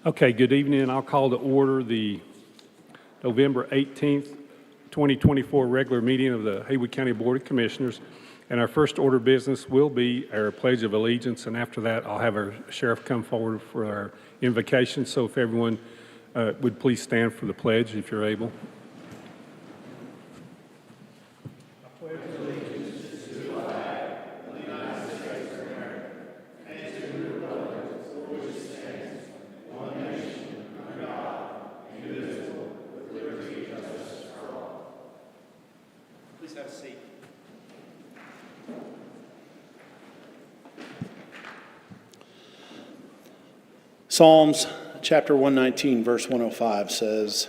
Okay, good evening. I'll call to order the November 18th, 2024 regular meeting of the Haywood County Board of Commissioners. And our first order of business will be our Pledge of Allegiance. And after that, I'll have our sheriff come forward for our invocation. So if everyone would please stand for the pledge if you're able. Psalms chapter 119, verse 105 says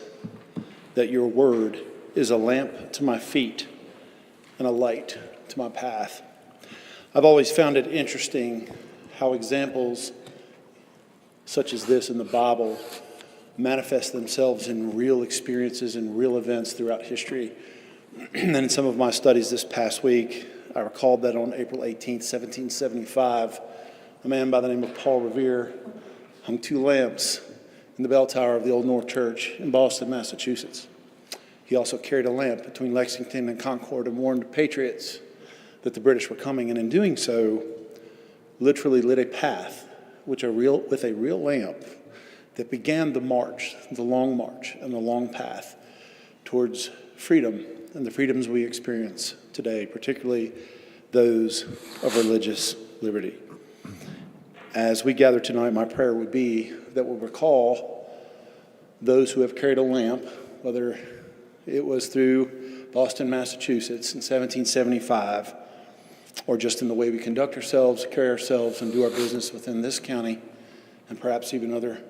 that your word is a lamp to my feet and a light to my path. I've always found it interesting how examples such as this in the Bible manifest themselves in real experiences and real events throughout history. And in some of my studies this past week, I recalled that on April 18th, 1775, a man by the name of Paul Revere hung 2 lamps in the bell tower of the Old North Church in Boston, Massachusetts. He also carried a lamp between Lexington and Concord and warned the patriots that the British were coming, and in doing so, literally lit a path with a real lamp that began the march, the long march and the long path towards freedom and the freedoms we experience today, particularly those of religious liberty. As we gather tonight, my prayer would be that we'll recall those who have carried a lamp, whether it was through Boston, Massachusetts in 1775, or just in the way we conduct ourselves, carry ourselves, and do our business within this county, and perhaps even other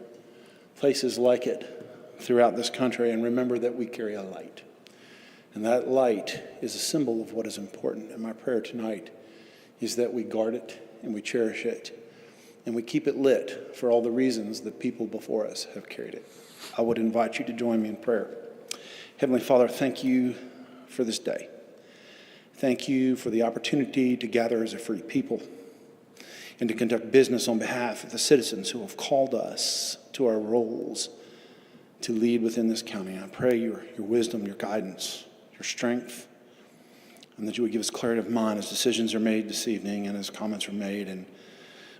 places like it throughout this country, and remember that we carry a light. And that light is a symbol of what is important. And my prayer tonight is that we guard it and we cherish it, and we keep it lit for all the reasons that people before us have carried it. I would invite you to join me in prayer. Heavenly Father, thank you for this day. Thank you for the opportunity to gather as a free people and to conduct business on behalf of the citizens who have called us to our roles to lead within this county. I pray your wisdom, your guidance, your strength, and that you would give us clarity of mind as decisions are made this evening and as comments are made, and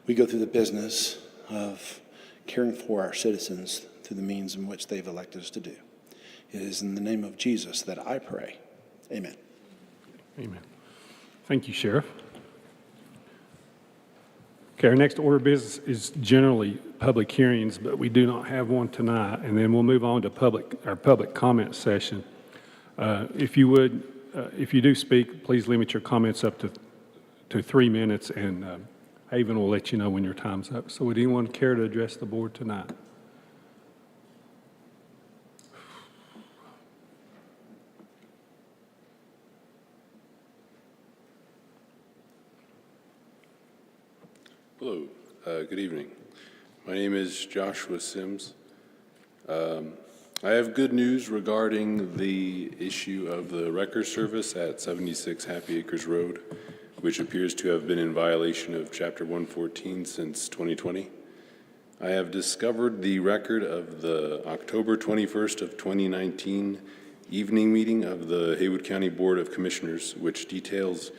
we go through the business of caring for our citizens through the means in which they've elected us to do. It is in the name of Jesus that I pray. Amen. Amen. Thank you, Sheriff. Okay, our next order of business is generally public hearings, but we do not have one tonight. And then we'll move on to our public comment session. If you would, if you do speak, please limit your comments up to 3 minutes, and Haven will let you know when your time's up. So would anyone care to address the board tonight? Hello, good evening. My name is Joshua Sims. I have good news regarding the issue of the wrecker service at 76 Happy Acres Road, which appears to have been in violation of Chapter 114 since 2020. I have discovered the record of the October 21st of 2019 evening meeting of the Haywood County Board of Commissioners, which details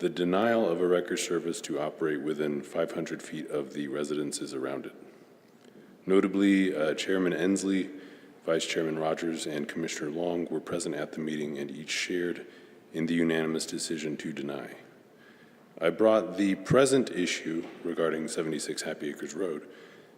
the denial of a wrecker service to operate within 500 feet of the residences around it. Notably, Chairman Ensley, Vice Chairman Rogers, and Commissioner Long were present at the meeting and each shared in the unanimous decision to deny. I brought the present issue regarding 76 Happy Acres Road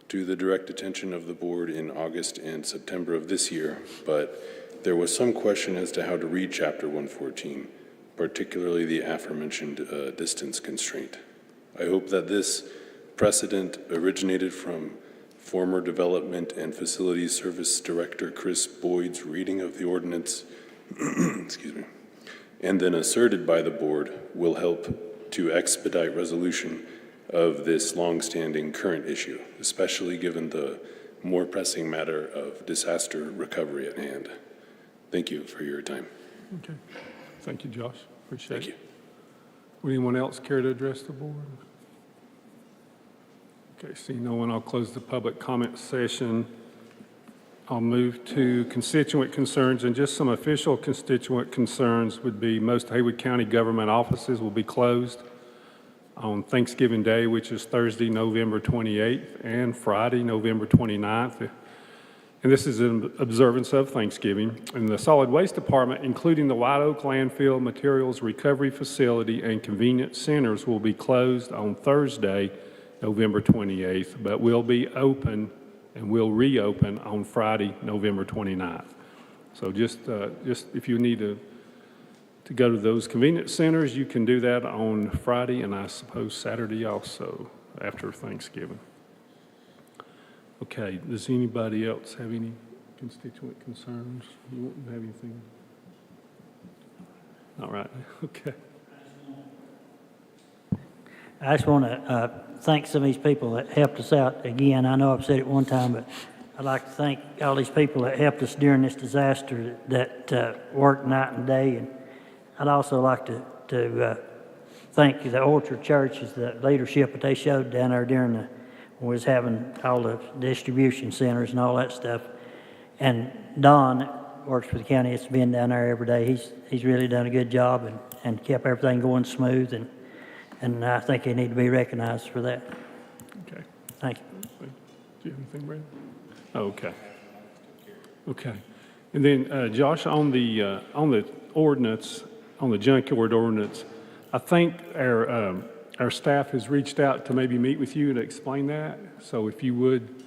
to the direct attention of the board in August and September of this year, but there was some question as to how to read Chapter 114, particularly the aforementioned distance constraint. I hope that this precedent originated from former Development and Facilities Service Director Chris Boyd's reading of the ordinance, excuse me, and then asserted by the board will help to expedite resolution of this long-standing current issue, especially given the more pressing matter of disaster recovery at hand. Thank you for your time. Okay. Thank you, Josh. Appreciate it. Thank you. Would anyone else care to address the board? Okay, seeing no one, I'll close the public comment session. I'll move to constituent concerns, and just some official constituent concerns would be most Haywood County government offices will be closed on Thanksgiving Day, which is Thursday, November 28th, and Friday, November 29th. And this is in observance of Thanksgiving. And the Solid Waste Department, including the White Oak Landfill, Materials Recovery Facility, and Convenience Centers, will be closed on Thursday, November 28th, but will be open and will reopen on Friday, November 29th. So just if you need to go to those convenience centers, you can do that on Friday and I suppose Saturday also after Thanksgiving. Okay, does anybody else have any constituent concerns? You won't have anything? All right, okay. I just want to thank some of these people that helped us out. Again, I know I've said it one time, but I'd like to thank all these people that helped us during this disaster that worked night and day. And I'd also like to thank the Orchard Churches, the leadership that they showed down there during was having all the distribution centers and all that stuff. And Don that works for the county, has been down there every day. He's really done a good job and kept everything going smooth. And I think they need to be recognized for that. Okay. Thank you. Do you have anything, Brandon? Oh, okay. Okay. And then, Josh, on the ordinance, on the junkyard ordinance, I think our staff has reached out to maybe meet with you to explain that. So if you would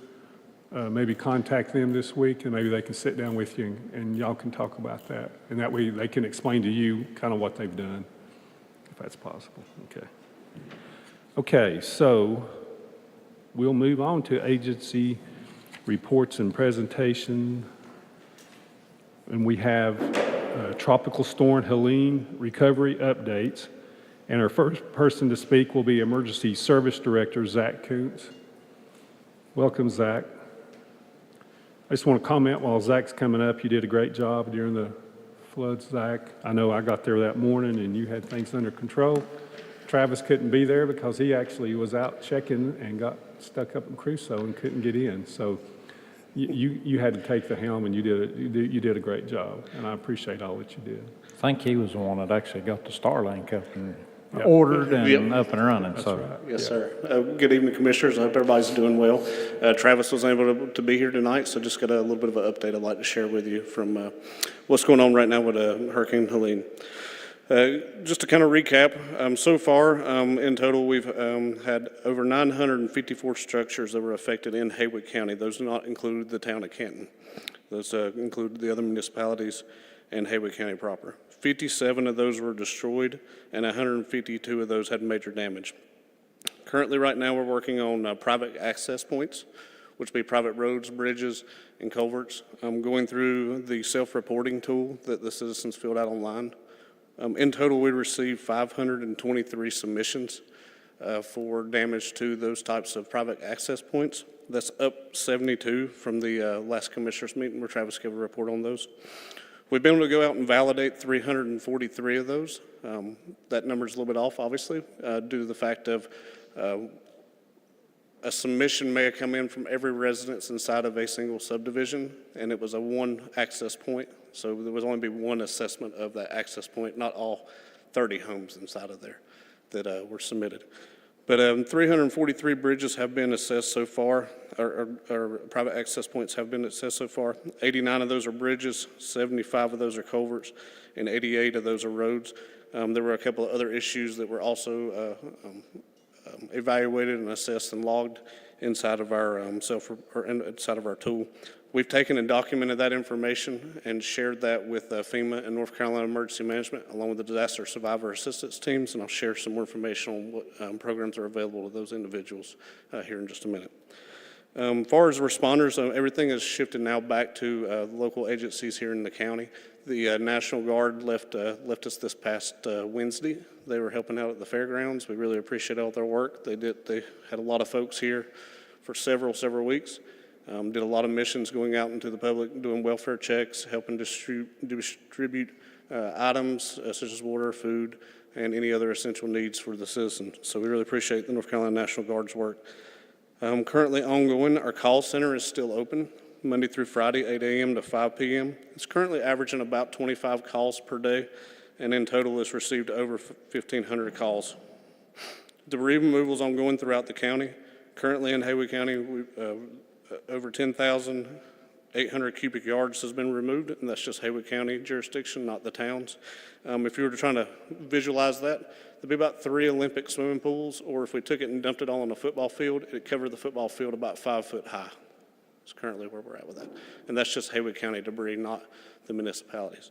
maybe contact them this week, and maybe they can sit down with you and y'all can talk about that. And that way they can explain to you kind of what they've done, if that's possible. Okay. Okay, so we'll move on to agency reports and presentation. And we have Tropical Storm Helene recovery updates. And our first person to speak will be Emergency Service Director Zach Kuntz. Welcome, Zach. I just want to comment while Zach's coming up, you did a great job during the floods, Zach. I know I got there that morning and you had things under control. Travis couldn't be there because he actually was out checking and got stuck up in Crusoe and couldn't get in. So you had to take the helm and you did a great job, and I appreciate all that you did. I think he was the one that actually got the Starlink up and ordered and up and running. That's so right. Yes, sir. Good evening, Commissioners. I hope everybody's doing well. Travis was able to be here tonight, so just got a little bit of an update I'd like to share with you from what's going on right now with Hurricane Helene. Just to kind of recap, so far in total we've had over 954 structures that were affected in Haywood County. Those do not include the town of Canton. Those include the other municipalities and Haywood County proper. 57 of those were destroyed and 152 of those had major damage. Currently right now we're working on private access points, which would be private roads, bridges, and culverts. Going through the self-reporting tool that the citizens filled out online. In total, we received 523 submissions for damage to those types of private access points. That's up 72 from the last commissioners meeting where Travis gave a report on those. We've been able to go out and validate 343 of those. That number's a little bit off, obviously, due to the fact of a submission may have come in from every residence inside of a single subdivision, and it was a one access point. So there was only be one assessment of that access point, not all 30 homes inside of there that were submitted. But 343 bridges have been assessed so far, or private access points have been assessed so far. 89 of those are bridges, 75 of those are culverts, and 88 of those are roads. There were a couple of other issues that were also evaluated and assessed and logged inside of our inside of our tool. We've taken and documented that information and shared that with FEMA and North Carolina Emergency Management, along with the Disaster Survivor Assistance teams, and I'll share some more information on what programs are available to those individuals here in just a minute. As far as responders, everything is shifted now back to local agencies here in the county. The National Guard left us this past Wednesday. They were helping out at the fairgrounds. We really appreciate all their work. They had a lot of folks here for several weeks. Did a lot of missions going out into the public, doing welfare checks, helping distribute items such as water, food, and any other essential needs for the citizens. So we really appreciate the North Carolina National Guard's work. Currently ongoing, our call center is still open, Monday through Friday, 8 a.m. to 5 p.m. It's currently averaging about 25 calls per day, and in total has received over 1,500 calls. Debris removal is ongoing throughout the county. Currently in Haywood County, over 10,800 cubic yards has been removed, and that's just Haywood County jurisdiction, not the towns. If you were trying to visualize that, there'd be about 3 Olympic swimming pools, or if we took it and dumped it all on a football field, it'd cover the football field about 5 foot high. That's currently where we're at with that. And that's just Haywood County debris, not the municipalities.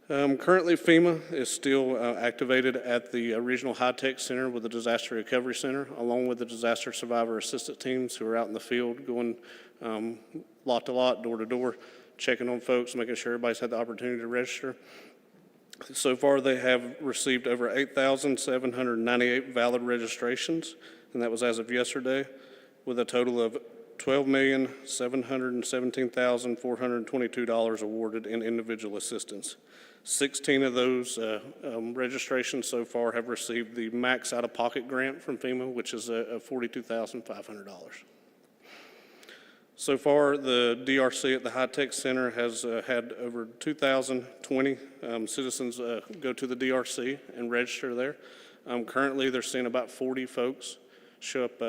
Currently, FEMA is still activated at the Regional High-Tech Center with the Disaster Recovery Center, along with the Disaster Survivor Assistance teams who are out in the field going lot to lot, door to door, checking on folks, making sure everybody's had the opportunity to register. So far, they have received over 8,798 valid registrations, and that was as of yesterday, with a total of $12,717,422 awarded in individual assistance. 16 of those registrations so far have received the max out-of-pocket grant from FEMA, which is $42,500. So far, the DRC at the High-Tech Center has had over 2,020 citizens go to the DRC and register there. Currently, they're seeing about 40 folks show up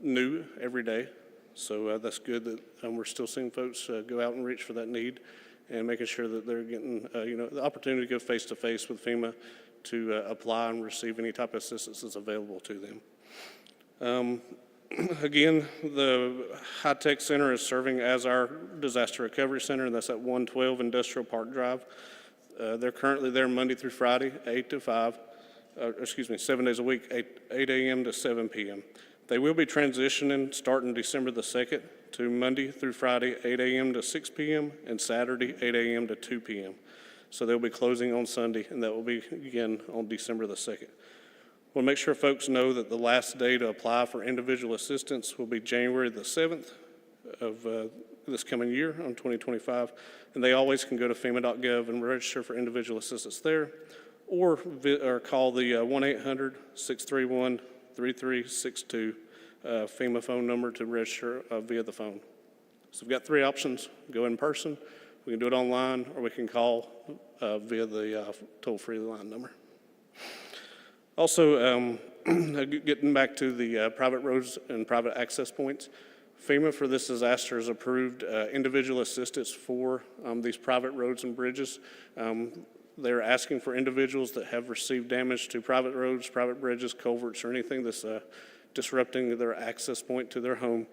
new every day. So that's good that we're still seeing folks go out and reach for that need and making sure that they're getting the opportunity to go face-to-face with FEMA to apply and receive any type of assistance that's available to them. Again, the High-Tech Center is serving as our disaster recovery center, and that's at 112 Industrial Park Drive. They're currently there Monday through Friday, 7 days a week, 8 a.m. to 7 p.m. They will be transitioning starting December the 2nd to Monday through Friday, 8 a.m. to 6 p.m. and Saturday, 8 a.m. to 2 p.m. So they'll be closing on Sunday, and that will be again on December the 2nd. We'll make sure folks know that the last day to apply for individual assistance will be January the 7th of this coming year on 2025, and they always can go to FEMA.gov and register for individual assistance there, or call the 1-800-631-3362 FEMA phone number to register via the phone. So we've got 3 options: go in person, we can do it online, or we can call via the toll-free line number. Also, getting back to the private roads and private access points, FEMA for this disaster has approved individual assistance for these private roads and bridges. They're asking for individuals that have received damage to private roads, private bridges, culverts, or anything that's disrupting their access point to their home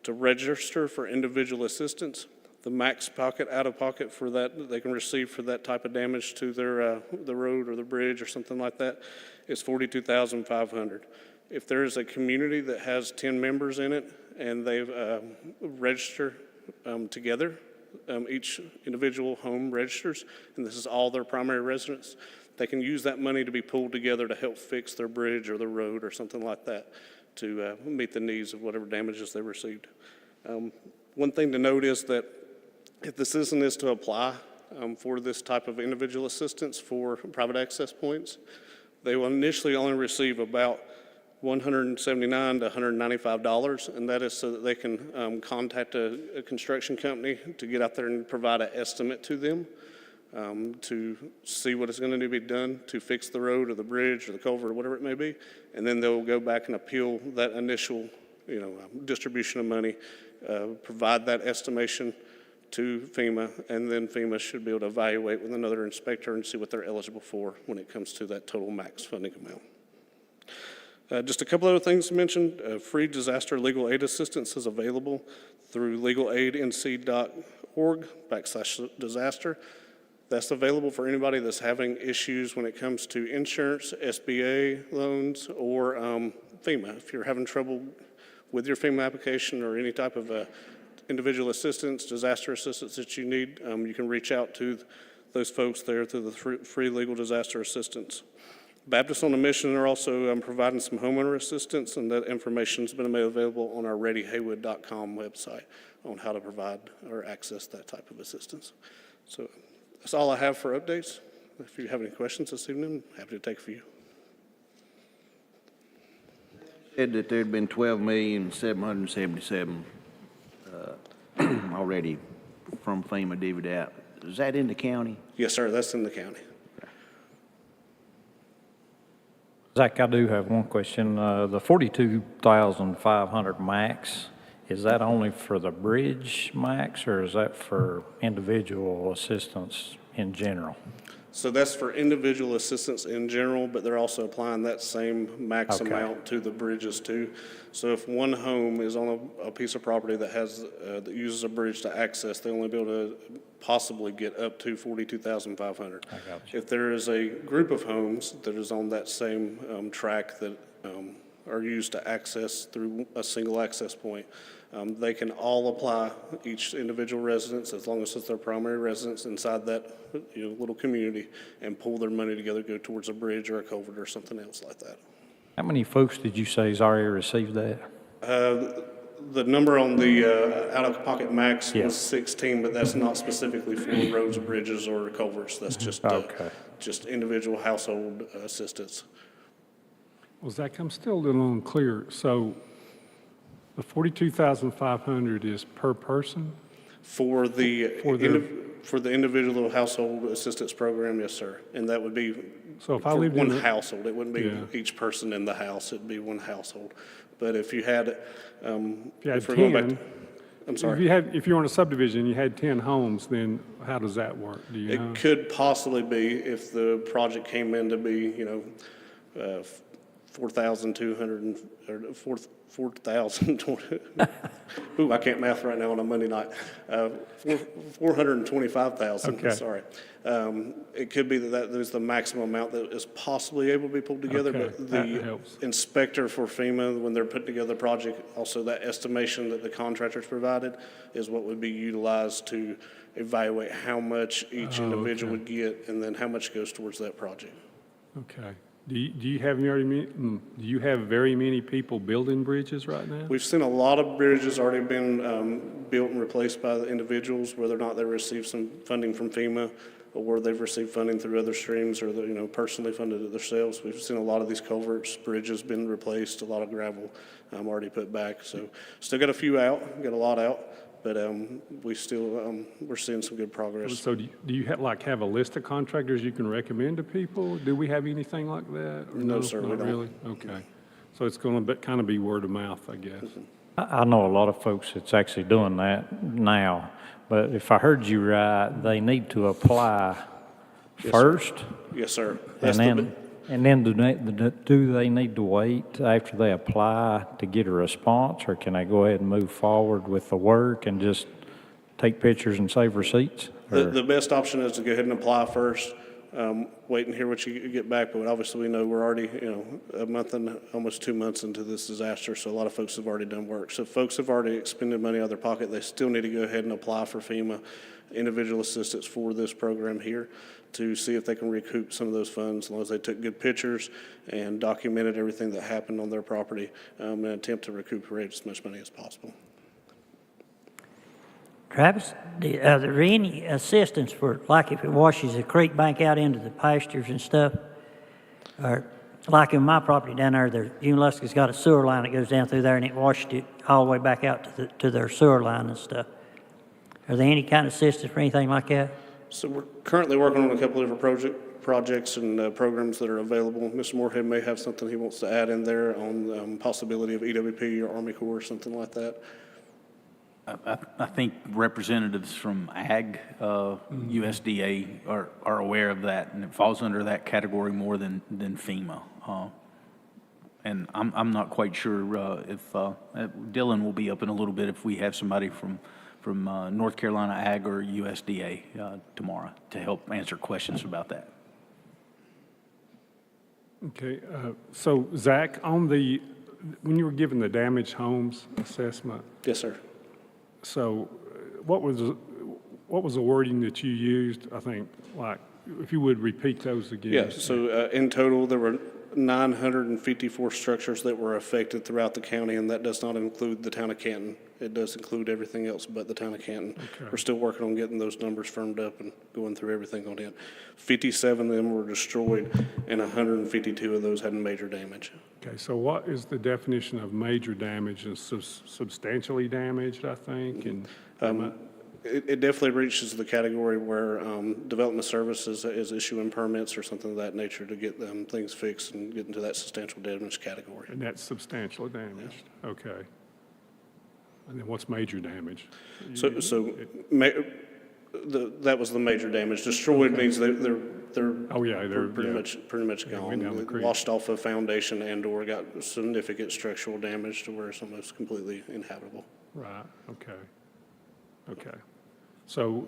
to register for individual assistance. The max out-of-pocket for that they can receive for that type of damage to their the road or the bridge or something like that is $42,500. If there is a community that has 10 members in it and they've registered together, each individual home registers, and this is all their primary residents, they can use that money to be pulled together to help fix their bridge or the road or something like that to meet the needs of whatever damages they received. One thing to note is that if the citizen is to apply for this type of individual assistance for private access points, they will initially only receive about $179 to $195, and that is so that they can contact a construction company to get out there and provide an estimate to them to see what is going to be done to fix the road or the bridge or the culvert or whatever it may be, and then they'll go back and appeal that initial distribution of money, provide that estimation to FEMA, and then FEMA should be able to evaluate with another inspector and see what they're eligible for when it comes to that total max funding amount. Just a couple other things to mention. Free disaster legal aid assistance is available through legalaidnc.org/disaster. That's available for anybody that's having issues when it comes to insurance, SBA loans, or FEMA. If you're having trouble with your FEMA application or any type of individual assistance, disaster assistance that you need, you can reach out to those folks there through the free legal disaster assistance. Baptists on a Mission are also providing some homeowner assistance, and that information has been made available on our readyhaywood.com website on how to provide or access that type of assistance. So that's all I have for updates. If you have any questions this evening, I'm happy to take a few. Said that there'd been 12,777 already from FEMA divvied out. Is that in the county? Yes, sir, that's in the county. Zach, I do have one question. The 42,500 max, is that only for the bridge max, or is that for individual assistance in general? So that's for individual assistance in general, but they're also applying that same max Okay. amount to the bridges too. So if one home is on a piece of property that has, that uses a bridge to access, they only be able to possibly get up to 42,500. I got you. If there is a group of homes that is on that same track that are used to access through a single access point, they can all apply, each individual residence, as long as it's their primary residence inside that little community, and pull their money together, go towards a bridge or a culvert or something else like that. How many folks did you say has already received that? The number on the out-of-pocket max Yeah. was 16, but that's not specifically for roads, bridges, or culverts. That's just, Okay. just individual household assistance. Well, Zach, I'm still a little unclear. So the 42,500 is per person? For the, For the- for the individual household assistance program, yes, sir. And that would be So if I for lived in one a- household. It wouldn't be Yeah. each person in the house. It'd be one household. But if you had, If you had if we're going back 10, to, I'm sorry. if you're on a subdivision, and you had 10 homes, then how does that work? Do you know? It could possibly be, if the project came in to be, 4,200 or 4,000, ooh, I can't math right now on a Monday night. 425,000, Okay. sorry. It could be that is the maximum amount that is possibly able to be pulled together, Okay, but that the helps. inspector for FEMA, when they're putting together the project, also that estimation that the contractors provided is what would be utilized to evaluate how much each individual would get, and then how much goes towards that project. Okay. Do you have very many people building bridges right now? We've seen a lot of bridges already been built and replaced by the individuals, whether or not they received some funding from FEMA or they've received funding through other streams, or they're, personally funded it themselves. We've seen a lot of these culverts, bridges been replaced, a lot of gravel already put back. So still got a few out, got a lot out, but we're seeing some good progress. So do you have a list of contractors you can recommend to people? Do we have anything like that? Or No, sir, we not don't. really? Okay. So it's going to kind of be word of mouth, I guess. I know a lot of folks that's actually doing that now, but if I heard you right, they need to apply first, Yes, sir. and That's the then, do they need to wait after they apply to get a response, or can they go ahead and move forward with the work and just take pictures and save receipts? The best option is to go ahead and apply first, wait and hear what you get back, but obviously we know we're already, a month and almost 2 months into this disaster, so a lot of folks have already done work. So if folks have already expended money out of their pocket, they still need to go ahead and apply for FEMA individual assistance for this program here to see if they can recoup some of those funds, as long as they took good pictures and documented everything that happened on their property, in an attempt to recuperate as much money as possible. Travis, are there any assistance for, like if it washes the creek bank out into the pastures and stuff? Or like in my property down there, Uniluska's got a sewer line that goes down through there, and it washed it all the way back out to their sewer line and stuff. Are there any kind of assistance for anything like that? So we're currently working on a couple of different projects and programs that are available. Mr. Moorhead may have something he wants to add in there on possibility of EWP or Army Corps or something like that. I think representatives from Ag, USDA are aware of that, and it falls under that category more than FEMA. And I'm not quite sure if Dylan will be up in a little bit if we have somebody from North Carolina Ag or USDA tomorrow to help answer questions about that. Okay. So Zach, when you were given the damaged homes assessment, Yes, sir. so what was the wording that you used? I think, like, if you would repeat those again. Yeah, so in total, there were 954 structures that were affected throughout the county, and that does not include the town of Canton. It does include everything else but the town of Canton. We're still working on getting those numbers firmed up and going through everything on it. 57 of them were destroyed, and 152 of those had major damage. Okay, so what is the definition of major damage? And substantially damaged, I think, and It definitely reaches the category where Development Services is issuing permits or something of that nature to get things fixed and get into that substantial damage category. and that's substantially damaged. Okay. And then what's major damage? That was the major damage. Destroyed means they're Oh, yeah, they're pretty much Yeah, went down the gone. creek. Washed off a foundation and/or got significant structural damage to where it's almost completely inhabitable. Right, okay. Okay. So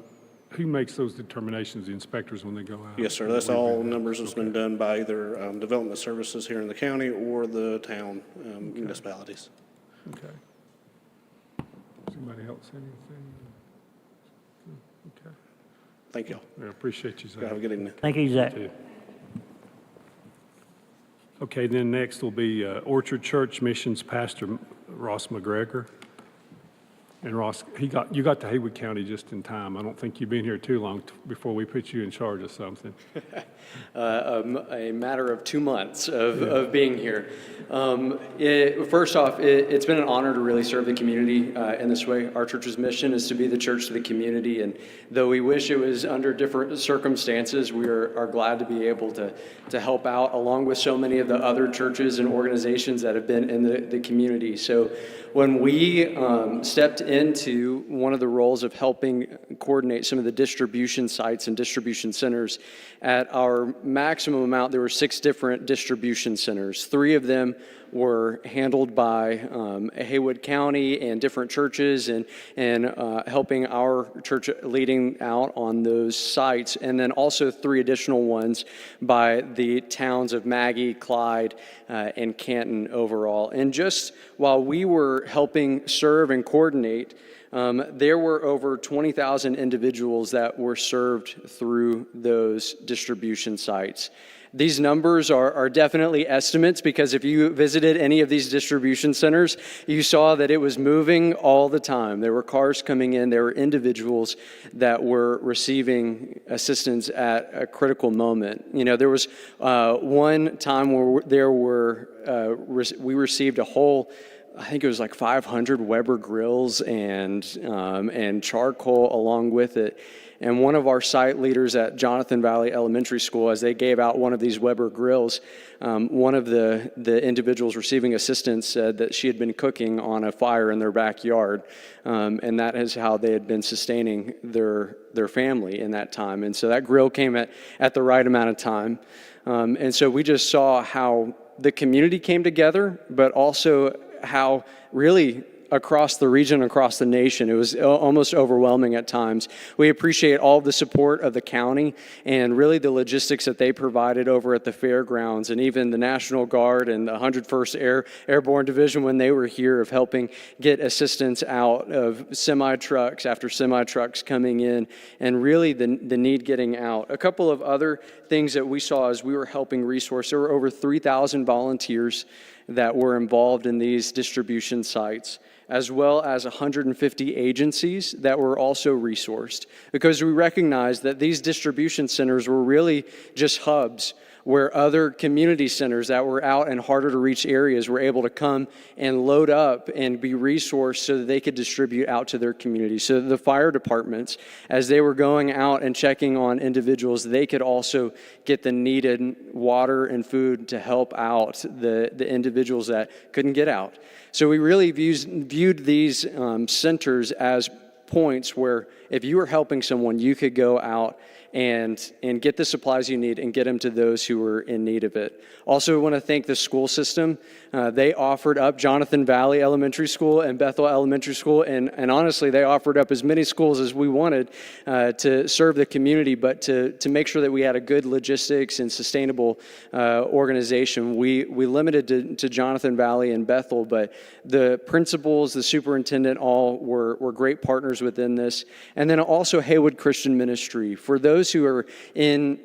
who makes those determinations, the inspectors, when they go out? Yes, sir. That's all numbers that's been done by either Development Services here in the county or the town municipalities. Okay. Does anybody else have anything? Okay. Thank you. I appreciate you, Zach. Have a good evening. Thank you, Zach. Too. Okay, then next will be Orchard Church Missions Pastor Ross McGregor. And Ross, you got to Haywood County just in time. I don't think you've been here too long before we put you in charge of something. A matter of 2 months of being here. First off, it's been an honor to really serve the community in this way. Our church's mission is to be the church to the community, and though we wish it was under different circumstances, we are glad to be able to help out along with so many of the other churches and organizations that have been in the community. So when we stepped into one of the roles of helping coordinate some of the distribution sites and distribution centers, at our maximum amount, there were 6 different distribution centers. 3 of them were handled by Haywood County and different churches and helping our church leading out on those sites. And then also 3 additional ones by the towns of Maggie, Clyde, and Canton overall. And just while we were helping serve and coordinate, there were over 20,000 individuals that were served through those distribution sites. These numbers are definitely estimates, because if you visited any of these distribution centers, you saw that it was moving all the time. There were cars coming in. There were individuals that were receiving assistance at a critical moment. You know, there was one time where we received a whole, I think it was like 500 Weber grills and charcoal along with it. And one of our site leaders at Jonathan Valley Elementary School, as they gave out one of these Weber grills, one of the individuals receiving assistance said that she had been cooking on a fire in their backyard, and that is how they had been sustaining their family in that time. And so that grill came at the right amount of time. And so we just saw how the community came together, but also how really across the region, across the nation, it was almost overwhelming at times. We appreciate all of the support of the county and really the logistics that they provided over at the fairgrounds, and even the National Guard and the 101st Airborne Division when they were here, of helping get assistance out of semi-trucks after semi-trucks coming in, and really the need getting out. A couple of other things that we saw as we were helping resource, there were over 3,000 volunteers that were involved in these distribution sites, as well as 150 agencies that were also resourced, because we recognized that these distribution centers were really just hubs where other community centers that were out in harder to reach areas were able to come and load up and be resourced so that they could distribute out to their community. So the fire departments, as they were going out and checking on individuals, they could also get the needed water and food to help out the individuals that couldn't get out. So we really viewed these centers as points where if you were helping someone, you could go out and get the supplies you need and get them to those who were in need of it. Also, I want to thank the school system. They offered up Jonathan Valley Elementary School and Bethel Elementary School, and honestly, they offered up as many schools as we wanted to serve the community, but to make sure that we had a good logistics and sustainable organization. We limited to Jonathan Valley and Bethel, but the principals, the superintendent, all were great partners within this. And then also Haywood Christian Ministry. For those who are in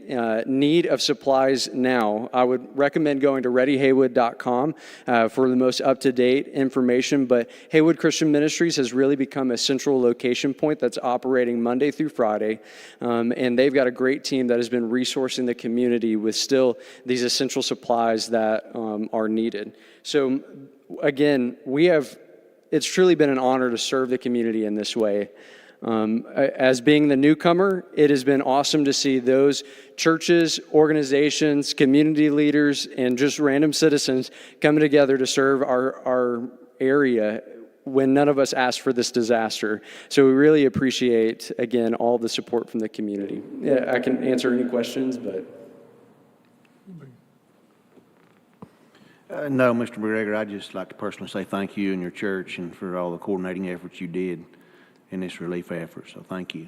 need of supplies now, I would recommend going to readyhaywood.com for the most up-to-date information. But Haywood Christian Ministries has really become a central location point that's operating Monday through Friday. And they've got a great team that has been resourcing the community with still these essential supplies that are needed. So again, it's truly been an honor to serve the community in this way. As being the newcomer, it has been awesome to see those churches, organizations, community leaders, and just random citizens coming together to serve our area when none of us asked for this disaster. So we really appreciate, again, all the support from the community. Yeah, I can answer any questions, but... No, Mr. McGregor, I'd just like to personally say thank you and your church and for all the coordinating efforts you did in this relief effort, so thank you.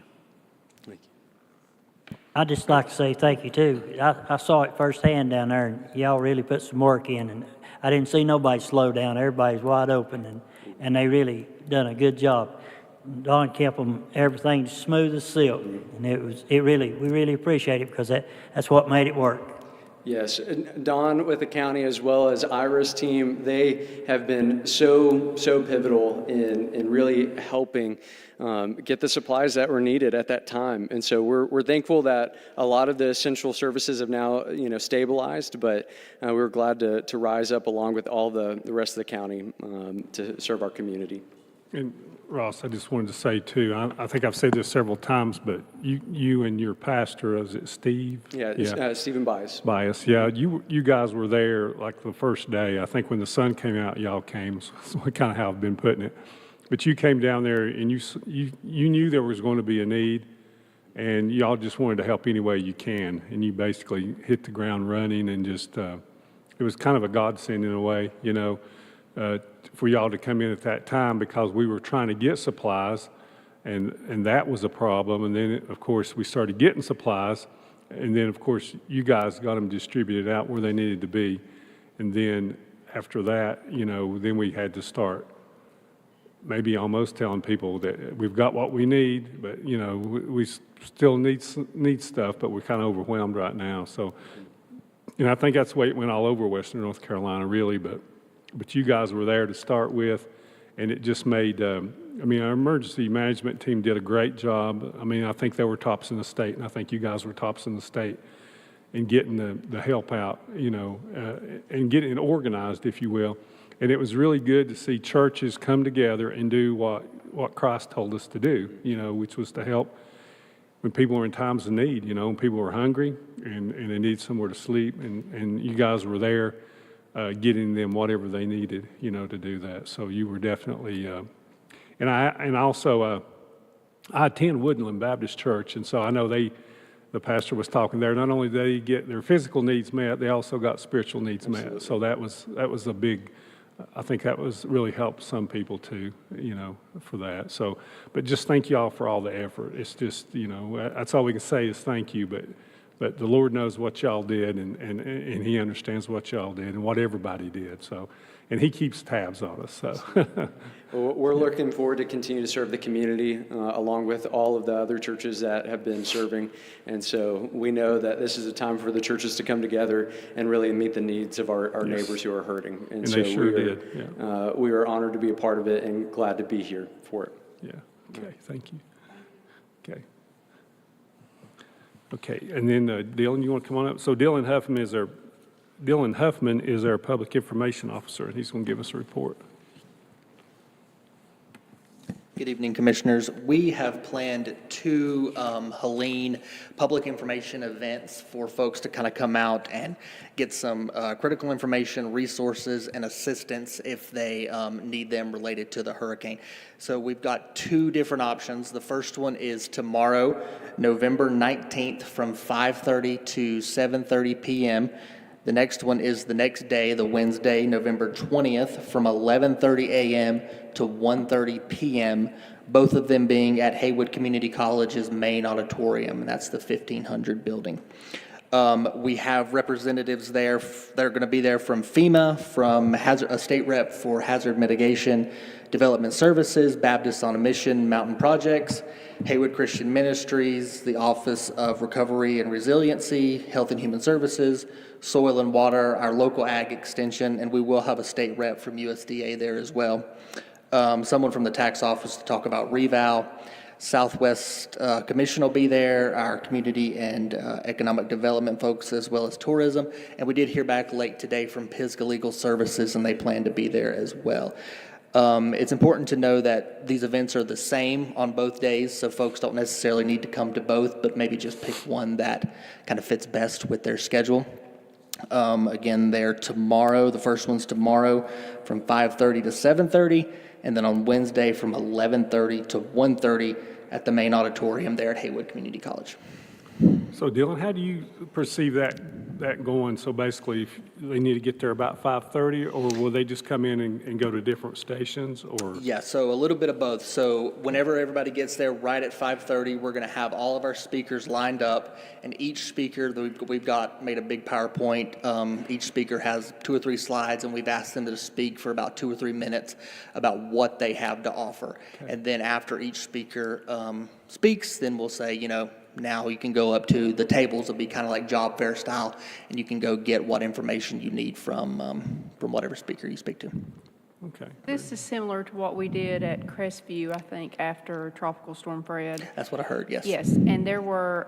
I'd just like to say thank you, too. I saw it firsthand down there, and y'all really put some work in, and I didn't see nobody slow down. Everybody's wide open, and they really done a good job. Don kept them, everything smooth as silk, and we really appreciate it because that's what made it work. Yes, Don with the county as well as Ira's team, they have been so pivotal in really helping get the supplies that were needed at that time. And so we're thankful that a lot of the essential services have now stabilized, but we're glad to rise up along with all the rest of the county to serve our community. And Ross, I just wanted to say too, I think I've said this several times, but you and your pastor, is it Steve? Yeah. Stephen Bias. Bias, yeah. You guys were there like the first day. I think when the sun came out, y'all came. So that's kind of how I've been putting it. But you came down there and you knew there was going to be a need, and y'all just wanted to help any way you can. And you basically hit the ground running and just, it was kind of a godsend in a way, for y'all to come in at that time because we were trying to get supplies, and that was a problem. And then, of course, we started getting supplies, and then, of course, you guys got them distributed out where they needed to be. And then after that, then we had to start maybe almost telling people that we've got what we need, but, we still need stuff, but we're kind of overwhelmed right now. So, I think that's the way it went all over Western North Carolina, really, but you guys were there to start with, and it just made, our emergency management team did a great job. I think they were tops in the state, and I think you guys were tops in the state in getting the help out, and getting it organized, if you will. And it was really good to see churches come together and do what Christ told us to do, which was to help when people were in times of need, when people were hungry and they need somewhere to sleep, and you guys were there getting them whatever they needed, to do that. So you were definitely, and also I attend Woodland Baptist Church, and so I know the pastor was talking there. Not only did they get their physical needs met, they also got spiritual needs met. So that was a big. I think that was really helped some people too, for that. So, but just thank y'all for all the effort. It's just, that's all we can say is thank you. But the Lord knows what y'all did, and He understands what y'all did and what everybody did. So, and He keeps tabs on us. So, well, we're looking forward to continue to serve the community along with all of the other churches that have been serving. And so we know that this is a time for the churches to come together and really meet the needs of our neighbors who are hurting. And so they sure did. Yeah. We are honored to be a part of it and glad to be here for it. Yeah. Okay. Thank you. Okay. Okay, and then Dylan, you want to come on up? So Dylan Huffman is our public information officer, and he's going to give us a report. Good evening, Commissioners. We have planned two Helene public information events for folks to kind of come out and get some critical information, resources, and assistance if they need them related to the hurricane. So we've got two different options. The first one is tomorrow, November 19th from 5:30 to 7:30 p.m. The next one is the next day, the Wednesday, November 20th, from 11:30 a.m. to 1:30 p.m., both of them being at Haywood Community College's main auditorium, and that's the 1500 building. We have representatives there that are going to be there from FEMA, from a state rep for hazard mitigation, development services, Baptists on a Mission, Mountain Projects, Haywood Christian Ministries, the Office of Recovery and Resiliency, Health and Human Services, Soil and Water, our local ag extension, and we will have a state rep from USDA there as well. Someone from the tax office to talk about reval. Southwest Commission will be there, our community and economic development folks, as well as tourism. And we did hear back late today from Pisgah Legal Services, and they plan to be there as well. It's important to know that these events are the same on both days, so folks don't necessarily need to come to both, but maybe just pick one that kind of fits best with their schedule. Again, they're tomorrow. The first one's tomorrow from 5:30 to 7:30, and then on Wednesday from 11:30 to 1:30 at the main auditorium there at Haywood Community College. So Dylan, how do you perceive that going? So basically, if they need to get there about 5:30, or will they just come in and go to different stations, or? Yeah, so a little bit of both. So whenever everybody gets there right at 5:30, we're going to have all of our speakers lined up, and each speaker that we've got made a big PowerPoint. Each speaker has 2 or 3 slides, and we've asked them to speak for about 2 or 3 minutes about what they have to offer. Okay. And then after each speaker speaks, then we'll say, now you can go up to the tables. Will be kind of like job fair style, and you can go get what information you need from whatever speaker you speak to. Okay. This is similar to what we did at Crestview, I think, after Tropical Storm Fred. That's what I heard, yes. Yes, and there were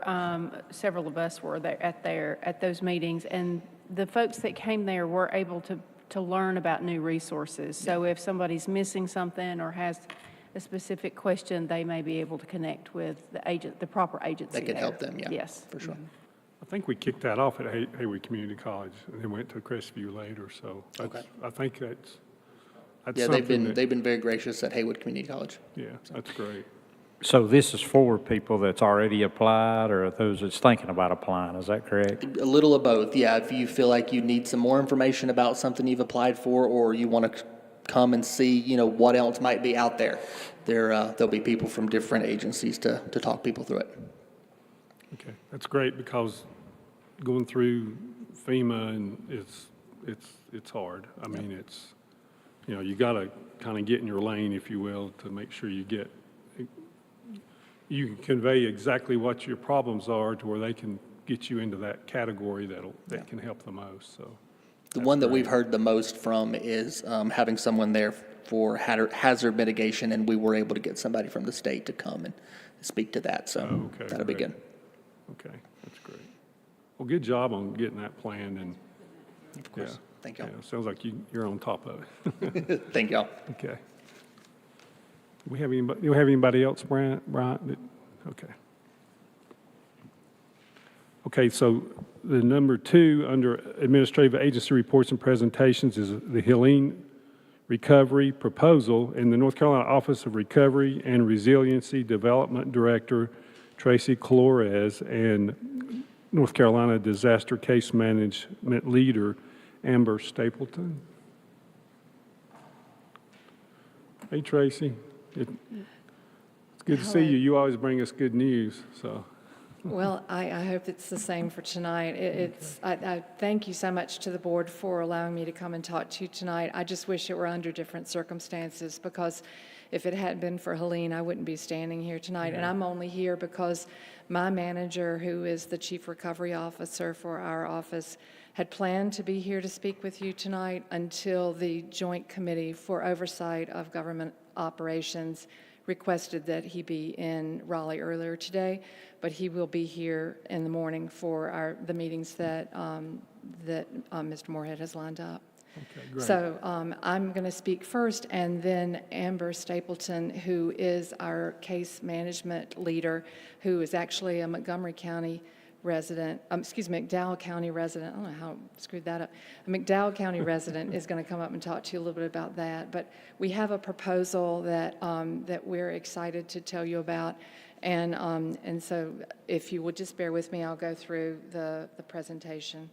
several of us were there at those meetings, and the folks that came there were able to learn about new resources. So if somebody's missing something or has a specific question, they may be able to connect with the proper agency. That could there. help them, yeah. Yes. For sure. I think we kicked that off at Haywood Community College and then went to Crestview later, so Okay. I think that's Yeah, something they've been very gracious at Haywood Community College. Yeah, that's great. So this is for people that's already applied or those that's thinking about applying, is that correct? A little of both, yeah. If you feel like you need some more information about something you've applied for, or you want to come and see, what else might be out there, there'll be people from different agencies to talk people through it. Okay, that's great, because going through FEMA and it's hard. I mean, it's, you got to kind of get in your lane, if you will, to make sure you can convey exactly what your problems are to where they can get you into that category that can help the most. So The one that we've heard the most from is having someone there for hazard mitigation, and we were able to get somebody from the state to come and speak to that, so okay, that'll be great. good. Okay, that's great. Well, good job on getting that planned, and Of course. yeah, Thank y'all. yeah, sounds like you're on top of it. Thank y'all. Okay. Do we have anybody else, Bryant? Okay. Okay, so the number 2 under administrative agency reports and presentations is the Helene Recovery Proposal, and the North Carolina Office of Recovery and Resiliency Development Director Tracy Flores and North Carolina Disaster Case Management Leader Amber Stapleton. Hey, Tracy. It's good to see you. You always bring us good news, so. Well, I hope it's the same for tonight. I thank you so much to the board for allowing me to come and talk to you tonight. I just wish it were under different circumstances, because if it hadn't been for Helene, I wouldn't be standing here tonight. And I'm only here because my manager, who is the Chief Recovery Officer for our office, had planned to be here to speak with you tonight until the Joint Committee for Oversight of Government Operations requested that he be in Raleigh earlier today, but he will be here in the morning for the meetings that Mr. Moorhead has lined up. Okay, great. So I'm going to speak first, and then Amber Stapleton, who is our case management leader, who is actually a Montgomery County resident, McDowell County resident. I don't know how I screwed that up. A McDowell County resident is going to come up and talk to you a little bit about that. But we have a proposal that we're excited to tell you about, and so if you would just bear with me, I'll go through the presentation.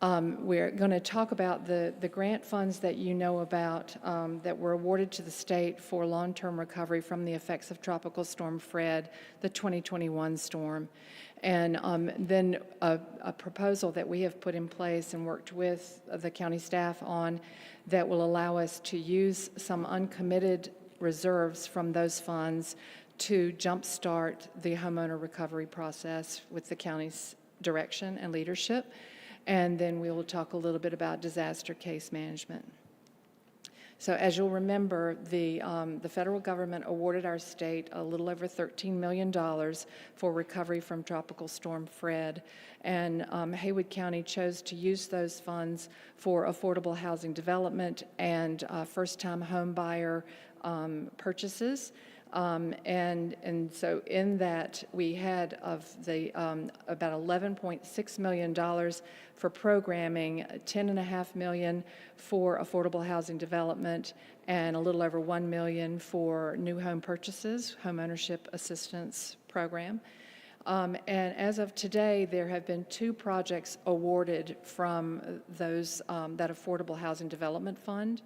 We're going to talk about the grant funds that you know about that were awarded to the state for long-term recovery from the effects of Tropical Storm Fred, the 2021 storm. And then a proposal that we have put in place and worked with the county staff on that will allow us to use some uncommitted reserves from those funds to jumpstart the homeowner recovery process with the county's direction and leadership. And then we will talk a little bit about disaster case management. So as you'll remember, the federal government awarded our state a little over $13 million for recovery from Tropical Storm Fred. And Haywood County chose to use those funds for affordable housing development and first-time home buyer purchases. And so in that, we had of the about $11.6 million for programming, $10.5 million for affordable housing development, and a little over $1 million for new home purchases, home ownership assistance program. And as of today, there have been 2 projects awarded from those that Affordable Housing Development Fund.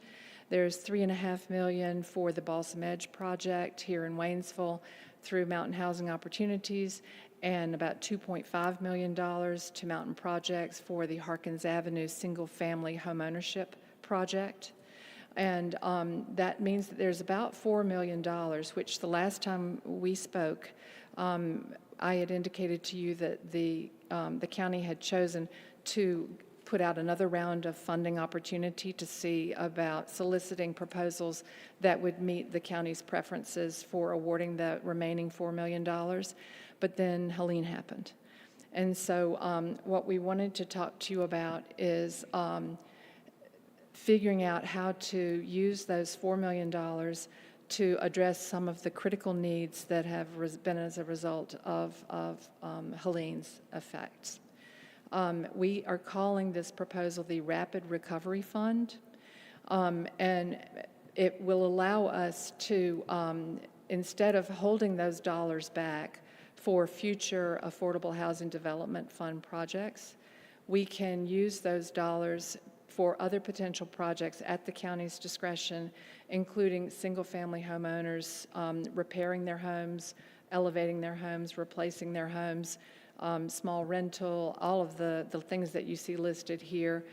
There's $3.5 million for the Balsam Edge project here in Waynesville through Mountain Housing Opportunities, and about $2.5 million to Mountain Projects for the Harkins Avenue single-family homeownership project. And that means that there's about $4 million, which the last time we spoke, I had indicated to you that the county had chosen to put out another round of funding opportunity to see about soliciting proposals that would meet the county's preferences for awarding the remaining $4 million. But then Helene happened. And so what we wanted to talk to you about is figuring out how to use those $4 million to address some of the critical needs that have been as a result of Helene's effects. We are calling this proposal the Rapid Recovery Fund, and it will allow us to, instead of holding those dollars back for future Affordable Housing Development Fund projects, we can use those dollars for other potential projects at the county's discretion, including single-family homeowners repairing their homes, elevating their homes, replacing their homes, small rental, all of the things that you see listed here,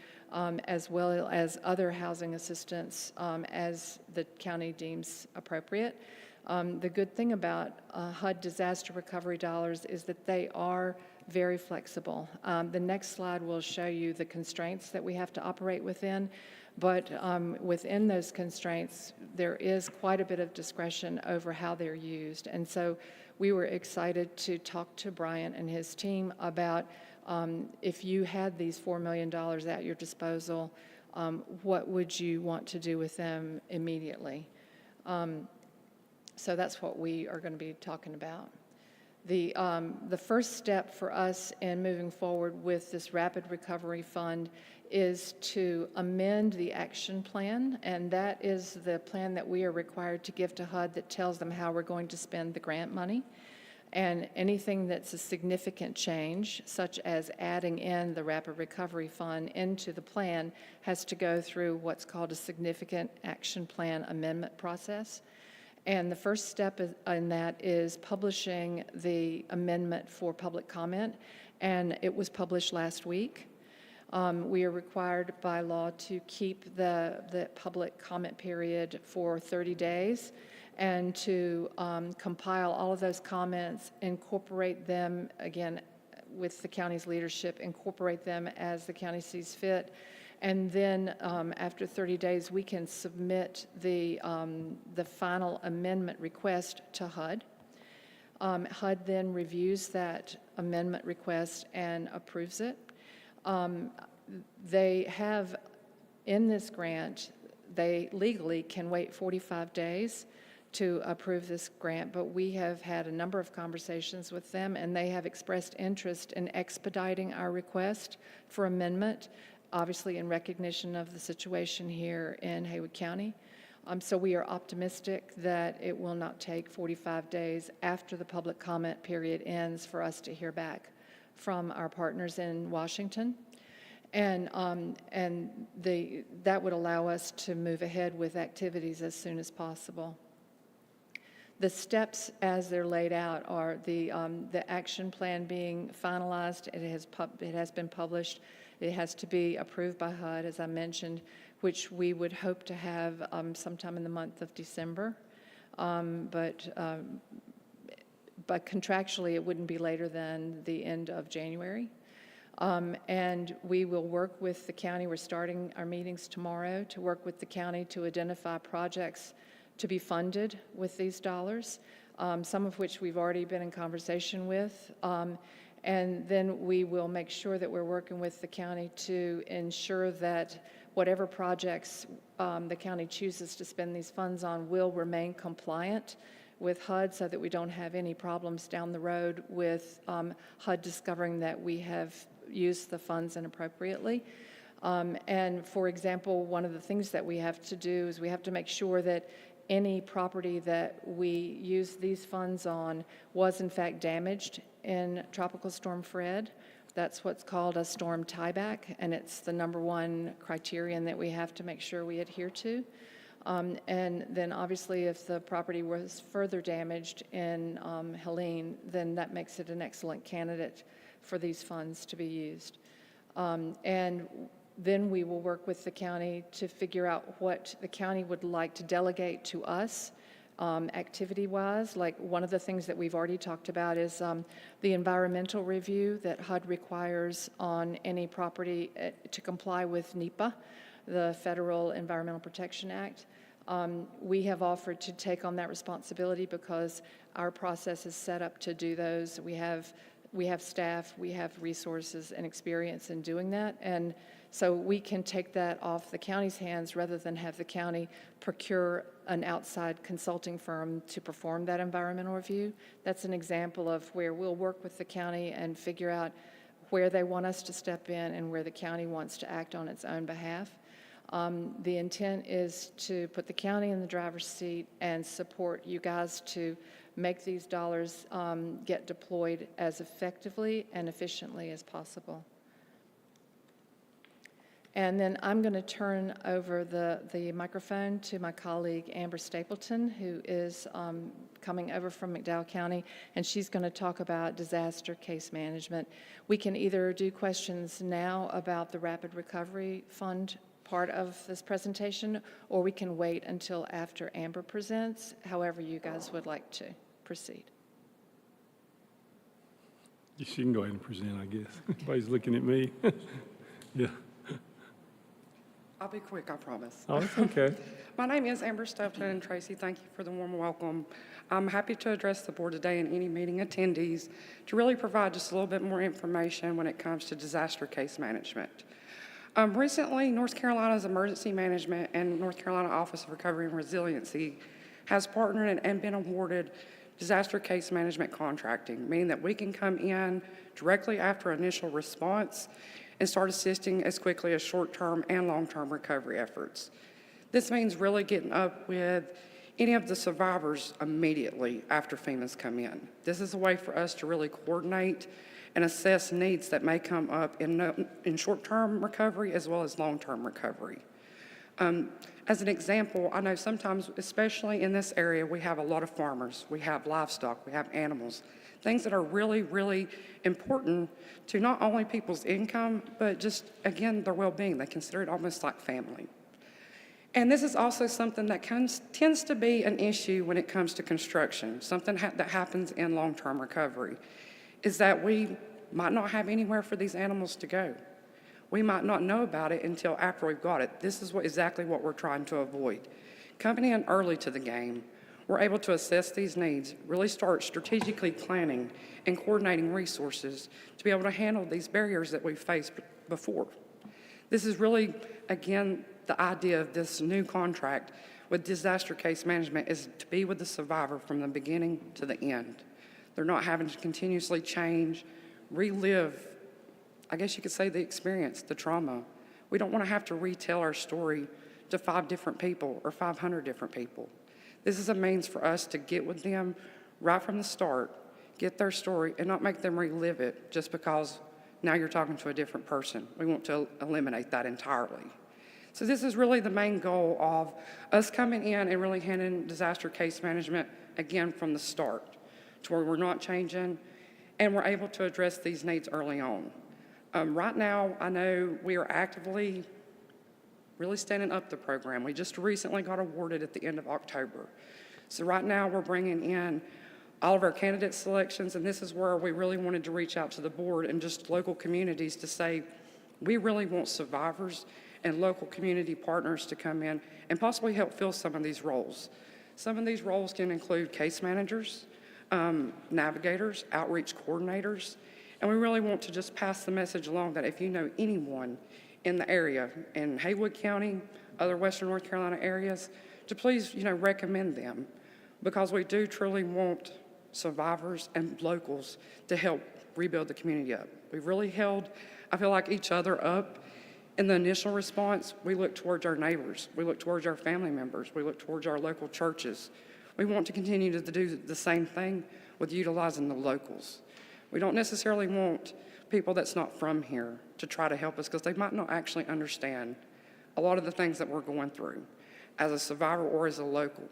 as well as other housing assistance as the county deems appropriate. The good thing about HUD disaster recovery dollars is that they are very flexible. The next slide will show you the constraints that we have to operate within, but within those constraints, there is quite a bit of discretion over how they're used. And so we were excited to talk to Brian and his team about if you had these $4 million at your disposal, what would you want to do with them immediately? So that's what we are going to be talking about. The first step for us in moving forward with this Rapid Recovery Fund is to amend the action plan, and that is the plan that we are required to give to HUD that tells them how we're going to spend the grant money. And anything that's a significant change, such as adding in the Rapid Recovery Fund into the plan, has to go through what's called a significant action plan amendment process. And the first step in that is publishing the amendment for public comment, and it was published last week. We are required by law to keep the public comment period for 30 days and to compile all of those comments, incorporate them, again, with the county's leadership, incorporate them as the county sees fit. And then after 30 days, we can submit the final amendment request to HUD. HUD then reviews that amendment request and approves it. They have, in this grant, they legally can wait 45 days to approve this grant, but we have had a number of conversations with them, and they have expressed interest in expediting our request for amendment, obviously in recognition of the situation here in Haywood County. So we are optimistic that it will not take 45 days after the public comment period ends for us to hear back from our partners in Washington. That would allow us to move ahead with activities as soon as possible. The steps as they're laid out are the action plan being finalized. It has been published. It has to be approved by HUD, as I mentioned, which we would hope to have sometime in the month of December. But contractually, it wouldn't be later than the end of January. And we will work with the county. We're starting our meetings tomorrow to work with the county to identify projects to be funded with these dollars, some of which we've already been in conversation with. And then we will make sure that we're working with the county to ensure that whatever projects the county chooses to spend these funds on will remain compliant with HUD so that we don't have any problems down the road with HUD discovering that we have used the funds inappropriately. And for example, one of the things that we have to do is we have to make sure that any property that we use these funds on was in fact damaged in Tropical Storm Fred. That's what's called a storm tieback, and it's the number one criterion that we have to make sure we adhere to. And then obviously if the property was further damaged in Helene, then that makes it an excellent candidate for these funds to be used. And then we will work with the county to figure out what the county would like to delegate to us activity-wise. Like one of the things that we've already talked about is the environmental review that HUD requires on any property to comply with NEPA, the Federal Environmental Protection Act. We have offered to take on that responsibility because our process is set up to do those. We have staff, we have resources and experience in doing that. And so we can take that off the county's hands rather than have the county procure an outside consulting firm to perform that environmental review. That's an example of where we'll work with the county and figure out where they want us to step in and where the county wants to act on its own behalf. The intent is to put the county in the driver's seat and support you guys to make these dollars get deployed as effectively and efficiently as possible. And then I'm going to turn over the microphone to my colleague Amber Stapleton, who is coming over from McDowell County, and she's going to talk about disaster case management. We can either do questions now about the Rapid Recovery Fund part of this presentation, or we can wait until after Amber presents, however you guys would like to proceed. She can go ahead and present, I guess. Everybody's looking at me. Yeah. I'll be quick, I promise. Oh, it's okay. My name is Amber Stapleton, and Tracy, thank you for the warm welcome. I'm happy to address the board today and any meeting attendees to really provide just a little bit more information when it comes to disaster case management. Recently, North Carolina's Emergency Management and North Carolina Office of Recovery and Resiliency has partnered and been awarded disaster case management contracting, meaning that we can come in directly after initial response and start assisting as quickly as short-term and long-term recovery efforts. This means really getting up with any of the survivors immediately after FEMA's come in. This is a way for us to really coordinate and assess needs that may come up in short-term recovery as well as long-term recovery. As an example, I know sometimes, especially in this area, we have a lot of farmers, we have livestock, we have animals, things that are really, really important to not only people's income, but just, again, their well-being. They consider it almost like family. And this is also something that tends to be an issue when it comes to construction, something that happens in long-term recovery, is that we might not have anywhere for these animals to go. We might not know about it until after we've got it. This is exactly what we're trying to avoid. Coming in early to the game, we're able to assess these needs, really start strategically planning and coordinating resources to be able to handle these barriers that we've faced before. This is really, again, the idea of this new contract with disaster case management is to be with the survivor from the beginning to the end. They're not having to continuously change, relive, I guess you could say, the experience, the trauma. We don't want to have to retell our story to 5 different people or 500 different people. This is a means for us to get with them right from the start, get their story, and not make them relive it just because now you're talking to a different person. We want to eliminate that entirely. So this is really the main goal of us coming in and really handling disaster case management again from the start, to where we're not changing and we're able to address these needs early on. Right now, I know we are actively really standing up the program. We just recently got awarded at the end of October. So right now we're bringing in all of our candidate selections, and this is where we really wanted to reach out to the board and just local communities to say, we really want survivors and local community partners to come in and possibly help fill some of these roles. Some of these roles can include case managers, navigators, outreach coordinators, and we really want to just pass the message along that if you know anyone in the area, in Haywood County, other Western North Carolina areas, to please, recommend them, because we do truly want survivors and locals to help rebuild the community up. We've really held, I feel like, each other up. In the initial response, we look towards our neighbors, we look towards our family members, we look towards our local churches. We want to continue to do the same thing with utilizing the locals. We don't necessarily want people that's not from here to try to help us, because they might not actually understand a lot of the things that we're going through as a survivor or as a local.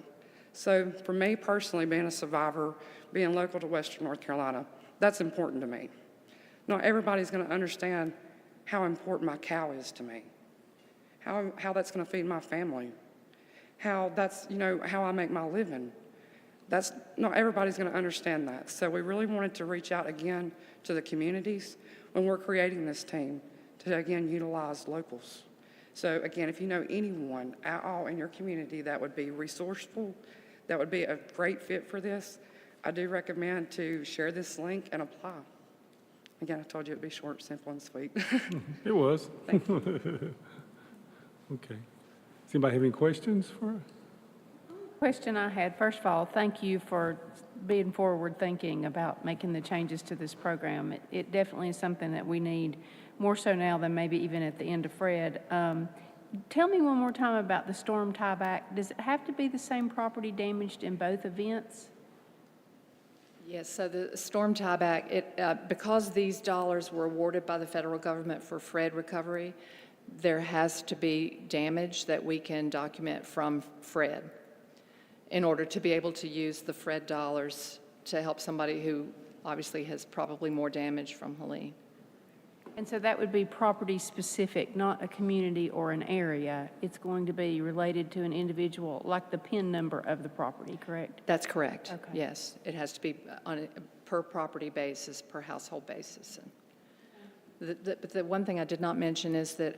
So for me personally, being a survivor, being local to Western North Carolina, that's important to me. Not everybody's going to understand how important my cow is to me, how that's going to feed my family, how that's, how I make my living. That's not everybody's going to understand that. So we really wanted to reach out again to the communities when we're creating this team to, again, utilize locals. So again, if you know anyone at all in your community that would be resourceful, that would be a great fit for this, I do recommend to share this link and apply. Again, I told you it'd be short, simple, and sweet. It was. Thank you. Okay. Does anybody have any questions for us? Question I had, first of all, thank you for being forward-thinking about making the changes to this program. It definitely is something that we need, more so now than maybe even at the end of Fred. Tell me one more time about the storm tieback. Does it have to be the same property damaged in both events? Yes, so the storm tieback, because these dollars were awarded by the federal government for Fred recovery, there has to be damage that we can document from Fred in order to be able to use the Fred dollars to help somebody who obviously has probably more damage from Helene. And so that would be property-specific, not a community or an area. It's going to be related to an individual, like the PIN number of the property, correct? That's correct. Okay. Yes, it has to be on a per property basis, per household basis. And the one thing I did not mention is that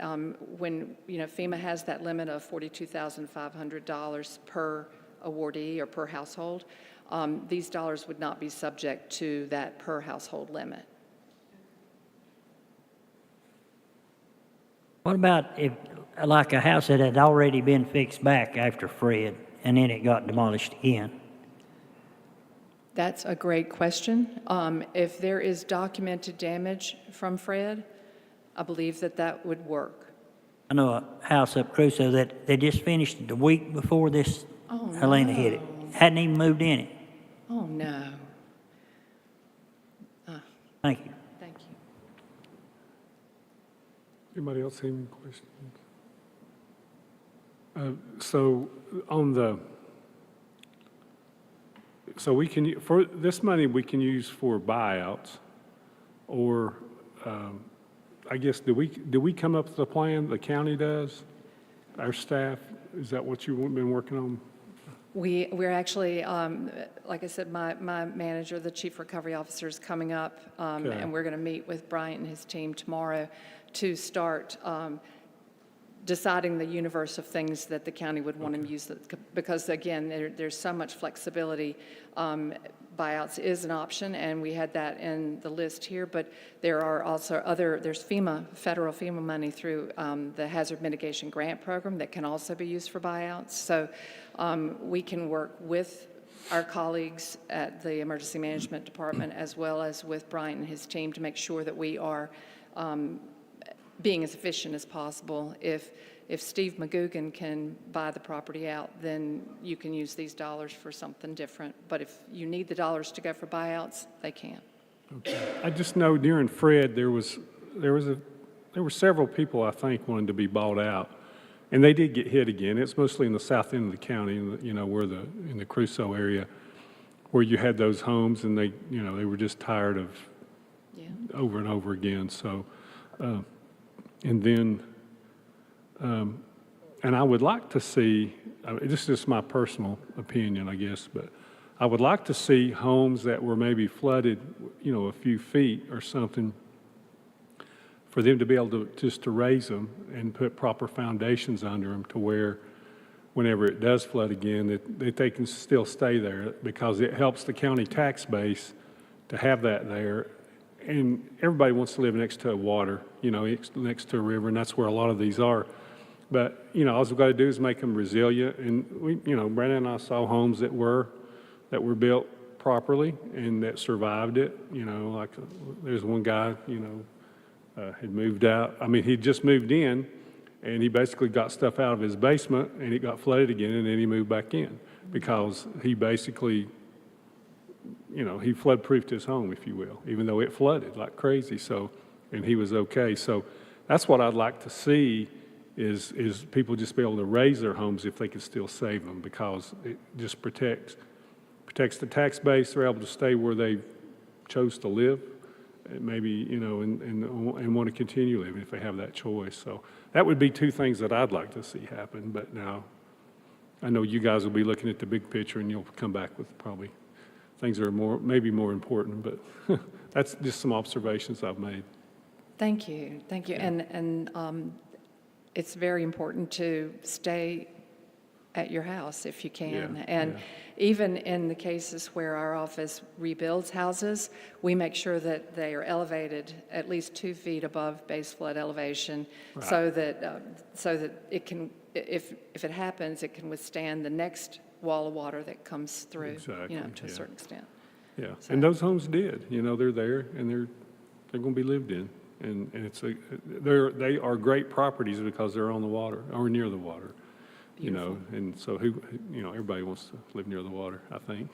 when FEMA has that limit of $42,500 per awardee or per household, these dollars would not be subject to that per household limit. What about if, like a house that had already been fixed back after Fred, and then it got demolished again? That's a great question. If there is documented damage from Fred, I believe that would work. I know a house up Crusoe that they just finished the week before this Helena hit it. Hadn't even moved in it. Oh, no. Thank you. Thank you. Anybody else have any questions? So on the, so we can, for this money, we can use for buyouts, or I guess, do we come up with a plan, the county does, our staff? Is that what you've been working on? We're actually, like I said, my manager, the chief recovery officer, is coming up, Okay. and we're going to meet with Bryant and his team tomorrow to start deciding the universe of things that the county would want to use, because again, there's so much flexibility. Buyouts is an option, and we had that in the list here, but there are also there's federal FEMA money through the Hazard Mitigation Grant Program that can also be used for buyouts. So we can work with our colleagues at the Emergency Management Department as well as with Bryant and his team to make sure that we are being as efficient as possible. If Steve McGugan can buy the property out, then you can use these dollars for something different. But if you need the dollars to go for buyouts, they can't. Okay. I just know during Fred, there was there were several people, I think, wanting to be bought out. And they did get hit again. It's mostly in the south end of the county, you know, in the Crusoe area, where you had those homes and they were just tired of over and over again. So, and then, and I would like to see, this is just my personal opinion, I guess, but I would like to see homes that were maybe flooded, you know, a few feet or something, for them to be able to just to raise them and put proper foundations under them to where whenever it does flood again, that they can still stay there, because it helps the county tax base to have that there. And everybody wants to live next to water, you know, next to a river, and that's where a lot of these are. But, you know, all we've got to do is make them resilient. And we, you know, Brandon and I saw homes that were built properly and that survived it. You know, like there's one guy, you know, had moved out. I mean, he'd just moved in, and he basically got stuff out of his basement, and it got flooded again, and then he moved back in because he basically, you know, he flood-proofed his home, if you will, even though it flooded like crazy. So, and he was okay. So that's what I'd like to see is people just be able to raise their homes if they can still save them, because it just protects the tax base. They're able to stay where they chose to live, maybe, you know, and want to continue living if they have that choice. So that would be two things that I'd like to see happen. But now I know you guys will be looking at the big picture, and you'll come back with probably things that are maybe more important. But that's just some observations I've made. Thank you. Thank you. And it's very important to stay at your house if you can. Even in the cases where our office rebuilds houses, we make sure that they are elevated at least 2 feet above base flood elevation, so that it can, if it happens, it can withstand the next wall of water that comes through, you know, to a certain extent. Yeah, so. And those homes did. You know, they're there, and they're going to be lived in, and they are great properties because they're on the water or near the water. Beautiful. You know, and so everybody wants to live near the water, I think,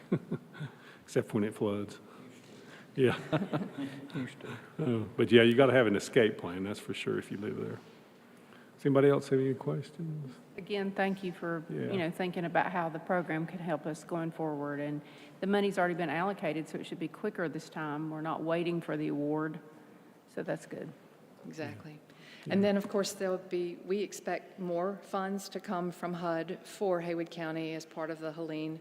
except when it floods. Yeah. Used to. But yeah, you got to have an escape plan, that's for sure, if you live there. Does anybody else have any questions? Again, thank you for, you know, thinking about how the program can help us going forward. And the money's already been allocated, so it should be quicker this time. We're not waiting for the award, so that's good. Exactly. And then, of course, we expect more funds to come from HUD for Haywood County as part of the Helene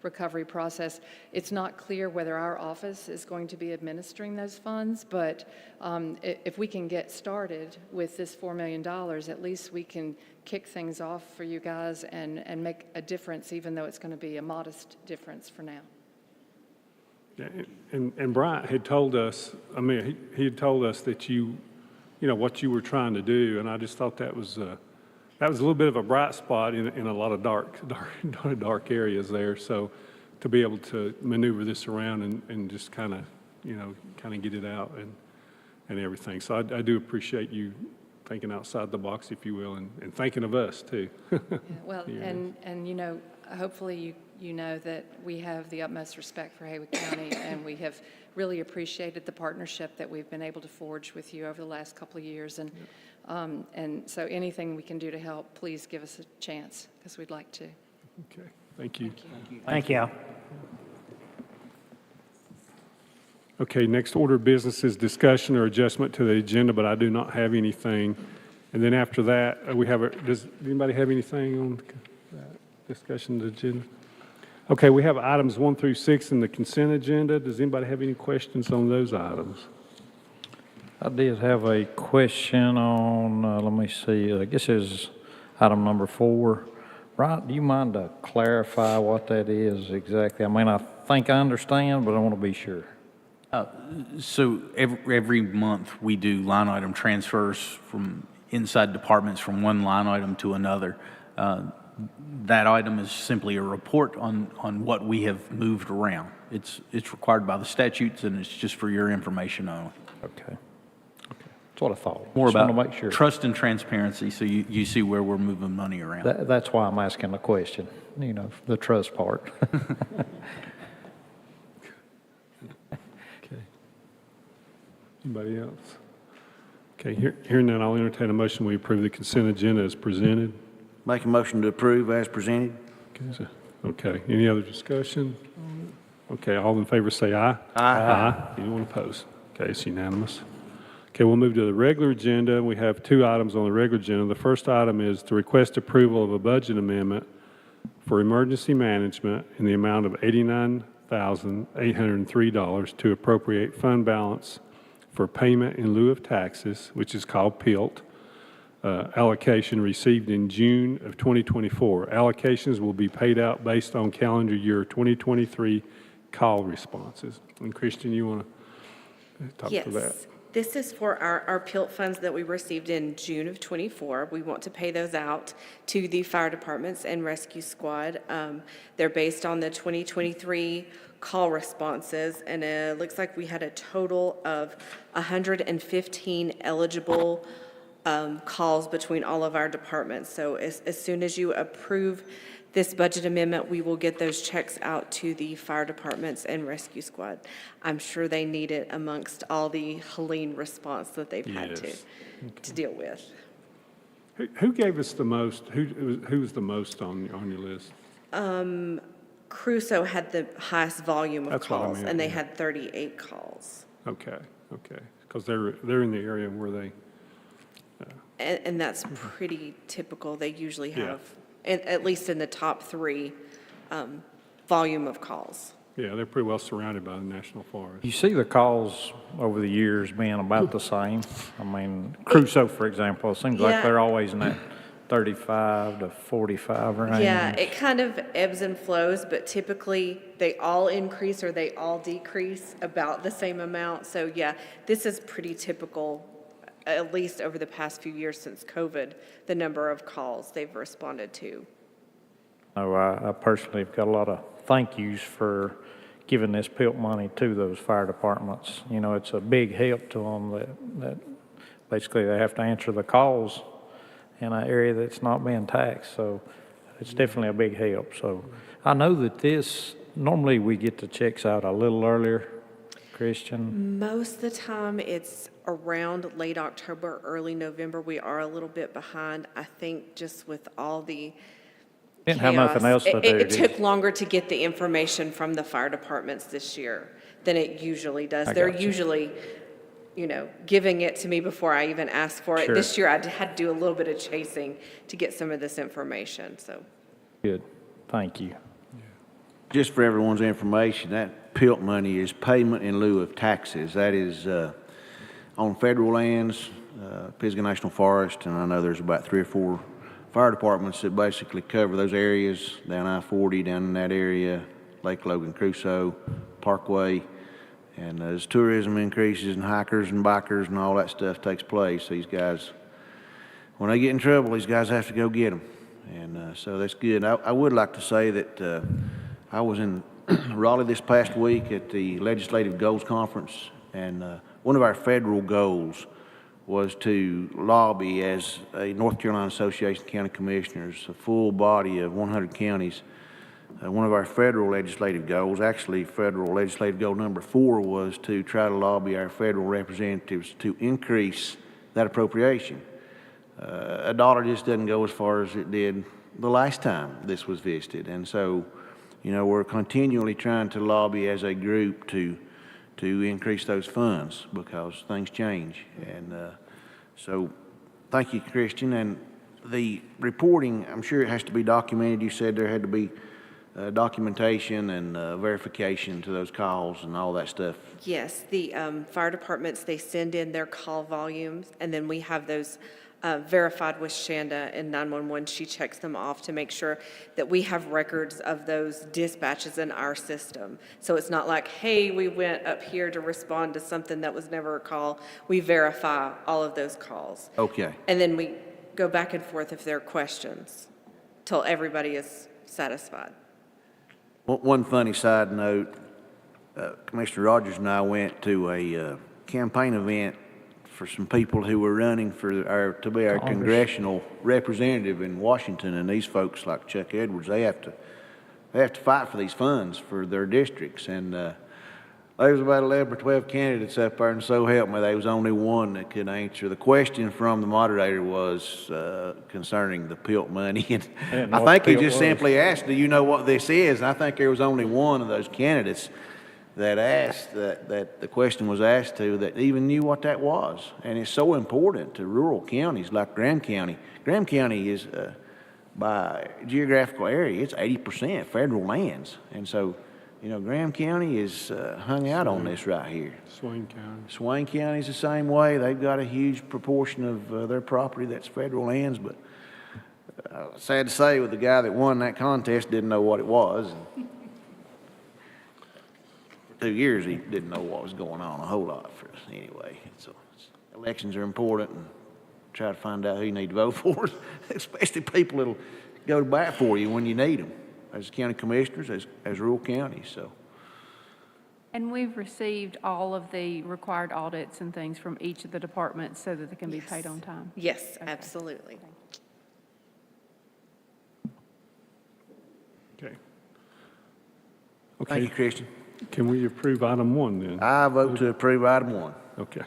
recovery process. It's not clear whether our office is going to be administering those funds, but if we can get started with this $4 million, at least we can kick things off for you guys and make a difference, even though it's going to be a modest difference for now. Yeah, and Bryant had told us, I mean, he had told us that you know, what you were trying to do, and I just thought that was a little bit of a bright spot in a lot of dark areas there. So to be able to maneuver this around and just kind of get it out and everything. So I do appreciate you thinking outside the box, if you will, and thinking of us too. Yeah, well, and you know, hopefully you know that we have the utmost respect for Haywood County, and we have really appreciated the partnership that we've been able to forge with you over the last couple of years. And so anything we can do to help, please give us a chance, because we'd like to. Okay, thank you. Thank you. Okay, next order of business is discussion or adjustment to the agenda, but I do not have anything. And then after that, does anybody have anything on discussion of the agenda? Okay, we have items 1 through 6 in the consent agenda. Does anybody have any questions on those items? I did have a question on, let me see, I guess it's item number 4. Right, do you mind to clarify what that is exactly? I mean, I think I understand, but I want to be sure. So every month, we do line item transfers from inside departments from one line item to another. That item is simply a report on what we have moved around. It's required by the statutes, and it's just for your information only. Okay. That's what I thought. More just about want to make sure. Trust and transparency, so you see where we're moving money around. That's why I'm asking the question, you know, the trust part. Okay. Anybody else? Okay, hearing none, I'll entertain a motion, we approve the consent agenda as presented. Make a motion to approve as presented. Okay, any other discussion? Okay, all in favor say aye. Aye. Anyone opposed? Okay, it's unanimous. Okay, we'll move to the regular agenda. We have two items on the regular agenda. The first item is to request approval of a budget amendment for emergency management in the amount of $89,803 to appropriate fund balance for payment in lieu of taxes, which is called PILT, allocation received in June of 2024. Allocations will be paid out based on calendar year 2023 call responses. And Christian, you want to talk to that? Yes, this is for our PILT funds that we received in June of '24. We want to pay those out to the fire departments and rescue squad. They're based on the 2023 call responses, and it looks like we had a total of 115 eligible calls between all of our departments. So as soon as you approve this budget amendment, we will get those checks out to the fire departments and rescue squad. I'm sure they need it amongst all the Helene response that they've had to deal with. Who gave us the most, who was the most on your list? Crusoe had the highest volume of That's what I calls, meant, and they yeah. had 38 calls. Okay, because they're in the area where they, And that's pretty typical. They usually Yeah. have, at least in the top three, volume of calls. yeah, they're pretty well surrounded by the national forest. You see the calls over the years being about the same. I mean, Crusoe, for example, it seems like Yeah. they're always in that 35 to 45 range. Yeah, it kind of ebbs and flows, but typically they all increase or they all decrease about the same amount. So yeah, this is pretty typical, at least over the past few years since COVID, the number of calls they've responded to. No, I personally have got a lot of thank yous for giving this PILT money to those fire departments. You know, it's a big help to them that basically they have to answer the calls in an area that's not being taxed. So it's definitely a big help. So I know that normally we get the checks out a little earlier, Christian. Most of the time, it's around late October, early November. We are a little bit behind, I think, just with all the Didn't have nothing chaos. else to do. It took longer to get the information from the fire departments this year than it usually does. I They're got you. usually, giving it to me before I even ask for it. Sure. This year, I had to do a little bit of chasing to get some of this information, so. Good, thank you. Just for everyone's information, that PILT money is payment in lieu of taxes. That is on federal lands, Pisgah National Forest, and I know there's about 3 or 4 fire departments that basically cover those areas, down I-40, down in that area, Lake Logan, Crusoe, Parkway. And as tourism increases and hikers and bikers and all that stuff takes place, these guys, when they get in trouble, these guys have to go get them. And so that's good. I would like to say that I was in Raleigh this past week at the Legislative Goals Conference, and one of our federal goals was to lobby as a North Carolina Association of County Commissioners, a full body of 100 counties. One of our federal legislative goals, actually federal legislative goal number 4, was to try to lobby our federal representatives to increase that appropriation. A dollar just doesn't go as far as it did the last time this was visited. And so, we're continually trying to lobby as a group to increase those funds because things change. And so thank you, Christian. And the reporting, I'm sure it has to be documented. You said there had to be documentation and verification to those calls and all that stuff. Yes, the fire departments, they send in their call volumes, and then we have those verified with Shanda in 911. She checks them off to make sure that we have records of those dispatches in our system. So it's not like, hey, we went up here to respond to something that was never a call. We verify all of those calls. Okay. And then we go back and forth if there are questions till everybody is satisfied. One funny side note, Commissioner Rogers and I went to a campaign event for some people who were running to be our congressional representative in Washington, and these folks like Chuck Edwards, they have to fight for these funds for their districts. And There was about 11 or 12 candidates up there, and so help me, there was only one that could answer. The question from the moderator was concerning the PILT money. And I think he just simply asked, do you know what this is? And I think there was only one of those candidates that asked, that the question was asked to, that even knew what that was. And it's so important to rural counties like Graham County. Graham County is, by geographical area, it's 80% federal lands. And so, you know, Graham County is hung out on this right here. Swain County. Swain County's the same way. They've got a huge proportion of their property that's federal lands, but sad to say, with the guy that won that contest didn't know what it was. And for 2 years, he didn't know what was going on a whole lot for us anyway. So elections are important, and try to find out who you need to vote for, especially people that'll go to bat for you when you need them, as county commissioners, as rural counties, so. And we've received all of the required audits and things from each of the departments so that they can be paid on time? Yes, absolutely. Okay. Thank you, Okay, Christian. can we approve item 1 then? I vote to approve item 1. Okay,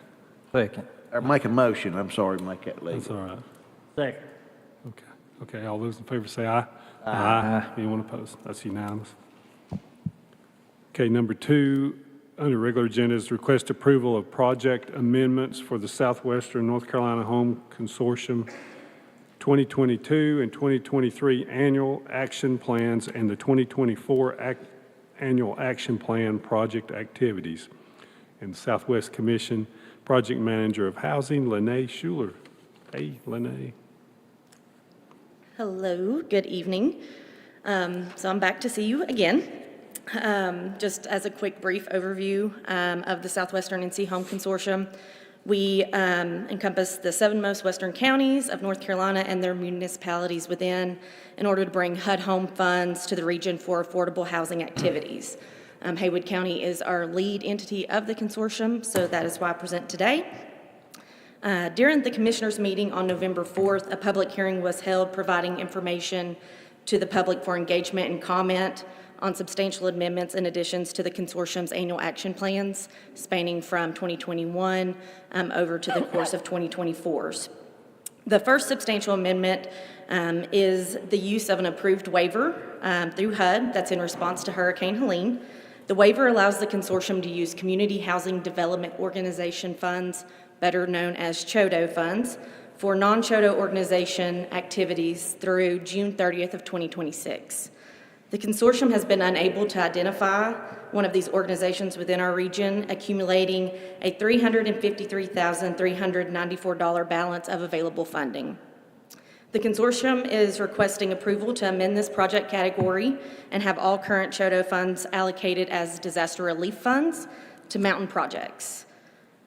Second. Or make a motion, I'm sorry, make that legal. that's all right. Second. Okay, all those in favor say aye. Aye. Anyone opposed? That's unanimous. Okay, number 2, under regular agenda is request approval of project amendments for the Southwestern North Carolina Home Consortium 2022 and 2023 annual action plans and the 2024 annual action plan project activities. And Southwest Commission Project Manager of Housing, Lene Schuler. Hey, Lene. Hello, good evening. So I'm back to see you again. Just as a quick brief overview of the Southwestern NC Home Consortium, we encompass the 7 most western counties of North Carolina and their municipalities within in order to bring HUD home funds to the region for affordable housing activities. Haywood County is our lead entity of the consortium, so that is why I present today. During the commissioners' meeting on November 4th, a public hearing was held providing information to the public for engagement and comment on substantial amendments and additions to the consortium's annual action plans spanning from 2021 over to the course of 2024's. The first substantial amendment is the use of an approved waiver through HUD that's in response to Hurricane Helene. The waiver allows the consortium to use Community Housing Development Organization funds, better known as CHODO funds, for non-CHODO organization activities through June 30th of 2026. The consortium has been unable to identify one of these organizations within our region, accumulating a $353,394 balance of available funding. The consortium is requesting approval to amend this project category and have all current CHODO funds allocated as disaster relief funds to mountain projects.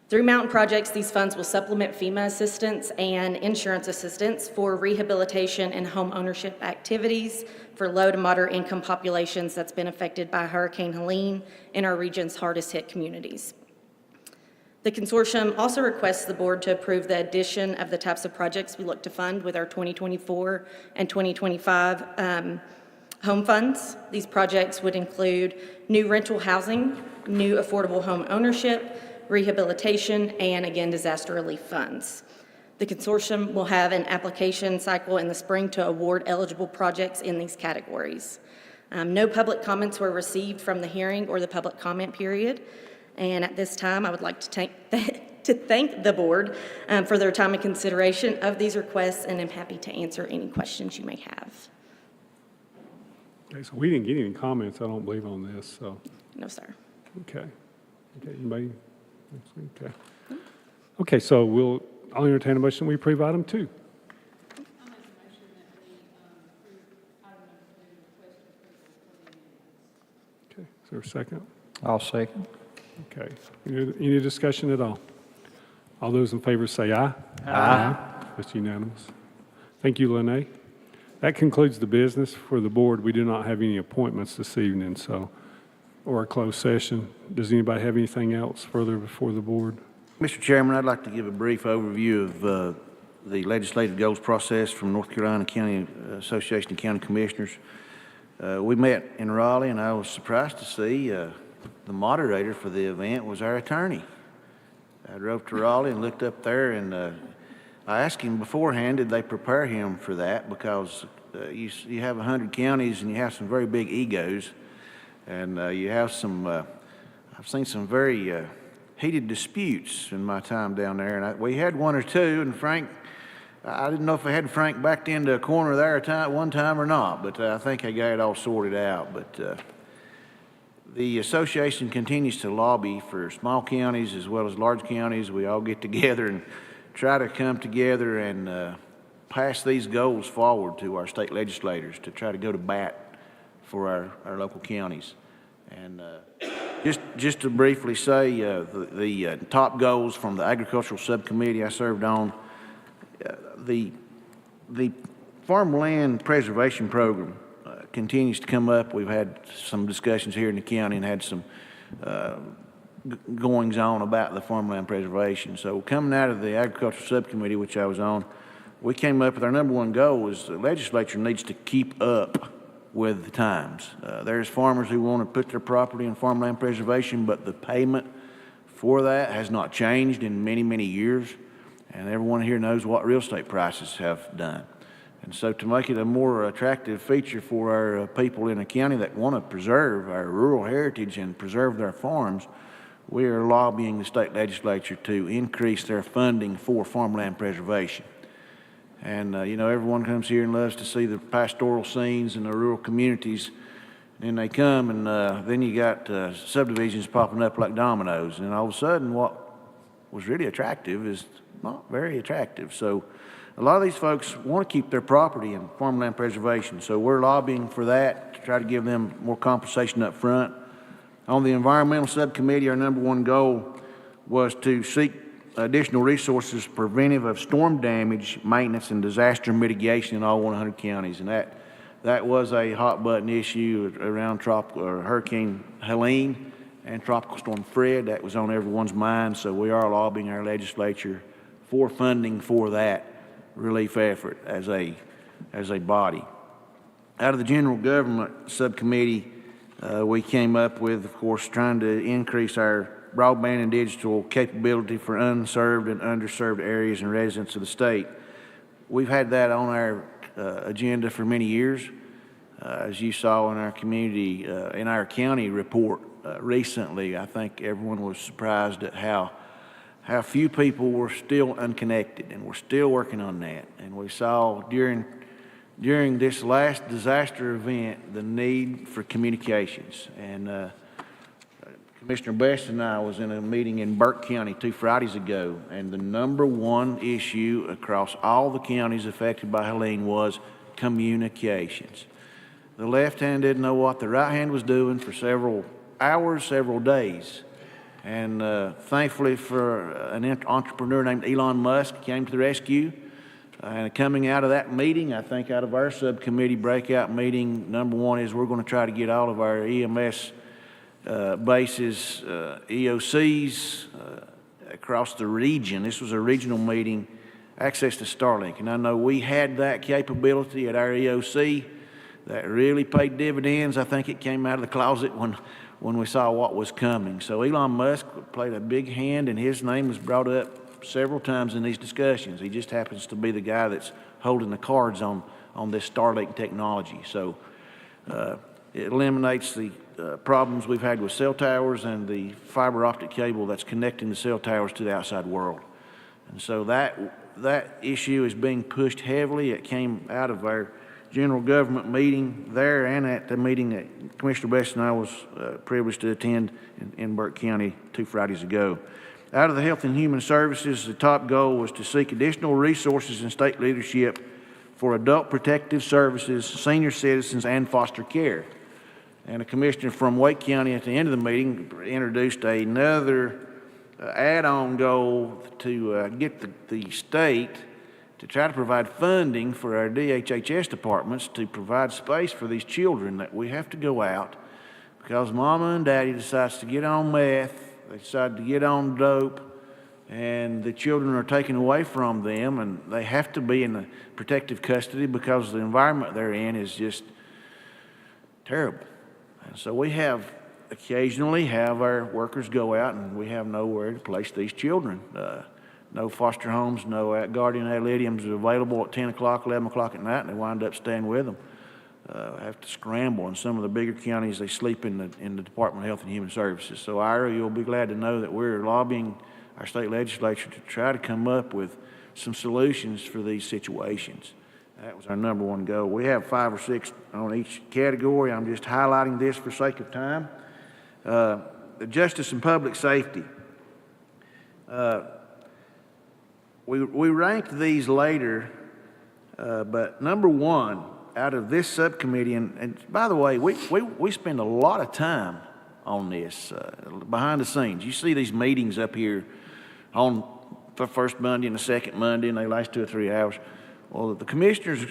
Through mountain projects, these funds will supplement FEMA assistance and insurance assistance for rehabilitation and home ownership activities for low to moderate income populations that's been affected by Hurricane Helene in our region's hardest hit communities. The consortium also requests the board to approve the addition of the types of projects we look to fund with our 2024 and 2025 home funds. These projects would include new rental housing, new affordable home ownership, rehabilitation, and again, disaster relief funds. The consortium will have an application cycle in the spring to award eligible projects in these categories. No public comments were received from the hearing or the public comment period. And at this time, I would like to thank the board for their time and consideration of these requests, and I'm happy to answer any questions you may have. Okay, so we didn't get any comments, I don't believe, on this, so. No, sir. Okay. Okay, anybody? Okay. Okay, so I'll entertain a motion, we approve item 2. Okay, is there a second? I'll second. Okay. Any discussion at all? All those in favor say aye. Aye. That's unanimous. Thank you, Lene. That concludes the business for the board. We do not have any appointments this evening, or a closed session. Does anybody have anything else further before the board? Mr. Chairman, I'd like to give a brief overview of the legislative goals process from North Carolina County Association of County Commissioners. We met in Raleigh, and I was surprised to see the moderator for the event was our attorney. I drove to Raleigh and looked up there, and I asked him beforehand, did they prepare him for that? Because you have 100 counties and you have some very big egos, and you have some, I've seen some very heated disputes in my time down there, and we had one or two, and Frank, I didn't know if I had Frank backed into a corner there one time or not, but I think I got it all sorted out. But the association continues to lobby for small counties as well as large counties. We all get together and try to come together and pass these goals forward to our state legislators to try to go to bat for our local counties. And just to briefly say, the top goals from the agricultural subcommittee I served on, the farmland preservation program continues to come up. We've had some discussions here in the county and had some goings on about the farmland preservation. So coming out of the agricultural subcommittee, which I was on, we came up with our number one goal is the legislature needs to keep up with the times. There's farmers who want to put their property in farmland preservation, but the payment for that has not changed in many, many years. And everyone here knows what real estate prices have done. And so to make it a more attractive feature for our people in a county that want to preserve our rural heritage and preserve their farms, we are lobbying the state legislature to increase their funding for farmland preservation. And, you know, everyone comes here and loves to see the pastoral scenes in the rural communities. And they come and then you got subdivisions popping up like dominoes. And all of a sudden what was really attractive is not very attractive. So a lot of these folks want to keep their property in farmland preservation. So we're lobbying for that to try to give them more compensation up front. On the environmental subcommittee, our number one goal was to seek additional resources preventive of storm damage, maintenance, and disaster mitigation in all 100 counties. And that was a hot button issue around Hurricane Helene and Tropical Storm Fred. That was on everyone's mind. So we are lobbying our legislature for funding for that relief effort as a body. Out of the general government subcommittee, we came up with, of course, trying to increase our broadband and digital capability for unserved and underserved areas and residents of the state. We've had that on our agenda for many years. As you saw in our community, in our county report recently, I think everyone was surprised at how few people were still unconnected, and we're still working on that. And we saw during this last disaster event the need for communications. And Commissioner Best and I was in a meeting in Burke County 2 Fridays ago, and the number one issue across all the counties affected by Helene was communications. The left hand didn't know what the right hand was doing for several hours, several days. And thankfully for an entrepreneur named Elon Musk came to the rescue. And coming out of that meeting, I think out of our subcommittee breakout meeting, number one is we're going to try to get all of our EMS bases, EOCs across the region. This was a regional meeting, access to Starlink. And I know we had that capability at our EOC that really paid dividends. I think it came out of the closet when we saw what was coming. So Elon Musk played a big hand, and his name was brought up several times in these discussions. He just happens to be the guy that's holding the cards on this Starlink technology. So it eliminates the problems we've had with cell towers and the fiber optic cable that's connecting the cell towers to the outside world. And so that issue is being pushed heavily. It came out of our general government meeting there and at the meeting that Commissioner Best and I was privileged to attend in Burke County 2 Fridays ago. Out of the Health and Human Services, the top goal was to seek additional resources in state leadership for adult protective services, senior citizens, and foster care. And a commissioner from Wake County at the end of the meeting introduced another add-on goal to get the state to try to provide funding for our DHHS departments to provide space for these children that we have to go out because mama and daddy decides to get on meth, they decide to get on dope, and the children are taken away from them, and they have to be in the protective custody because the environment they're in is just terrible. And so we have occasionally have our workers go out and we have nowhere to place these children. No foster homes, no guardian ad litems available at 10 o'clock, 11 o'clock at night, and they wind up staying with them. Have to scramble. In some of the bigger counties, they sleep in the Department of Health and Human Services. So, Ira, you'll be glad to know that we're lobbying our state legislature to try to come up with some solutions for these situations. That was our number one goal. We have 5 or 6 on each category. I'm just highlighting this for sake of time. The justice and public safety. We ranked these later, but number one out of this subcommittee, and by the way, we spend a lot of time on this behind the scenes. You see these meetings up here on the first Monday and the second Monday, and they last 2 or 3 hours. Well, the commissioners,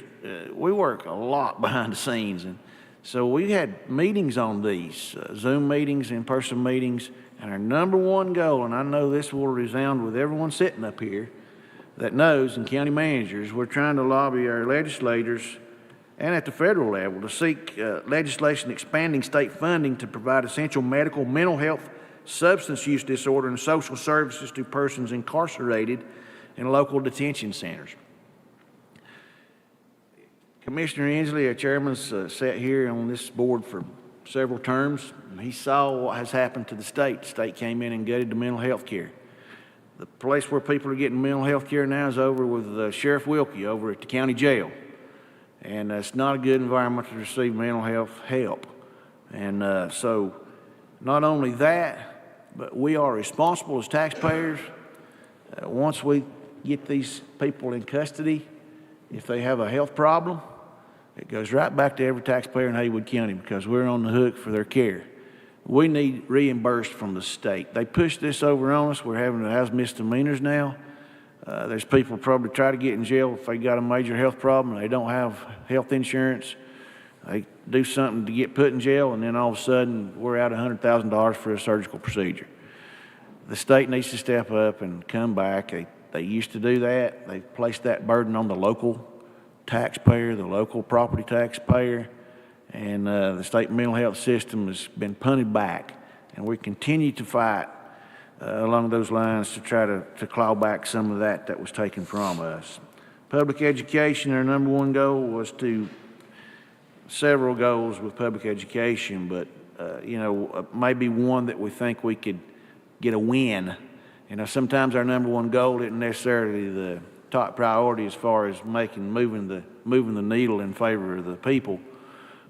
we work a lot behind the scenes, and so we had meetings on these, Zoom meetings, in-person meetings, and our number one goal, and I know this will resound with everyone sitting up here that knows, and county managers, we're trying to lobby our legislators and at the federal level to seek legislation expanding state funding to provide essential medical, mental health, substance use disorder, and social services to persons incarcerated in local detention centers. Commissioner Inslee, our chairman's sat here on this board for several terms, and he saw what has happened to the state. The state came in and gutted the mental health care. The place where people are getting mental health care now is over with Sheriff Wilkie over at the county jail. And it's not a good environment to receive mental health help. And so not only that, but we are responsible as taxpayers. Once we get these people in custody, if they have a health problem, it goes right back to every taxpayer in Haywood County because we're on the hook for their care. We need reimbursed from the state. They pushed this over on us. We're having to have misdemeanors now. There's people probably try to get in jail if they got a major health problem and they don't have health insurance. They do something to get put in jail, and then all of a sudden we're out $100,000 for a surgical procedure. The state needs to step up and come back. They used to do that. They placed that burden on the local taxpayer, the local property taxpayer, and the state mental health system has been punted back, and we continue to fight along those lines to try to claw back some of that was taken from us. Public education, our number one goal was several goals with public education, but maybe one that we think we could get a win. Sometimes our number one goal isn't necessarily the top priority as far as moving the needle in favor of the people,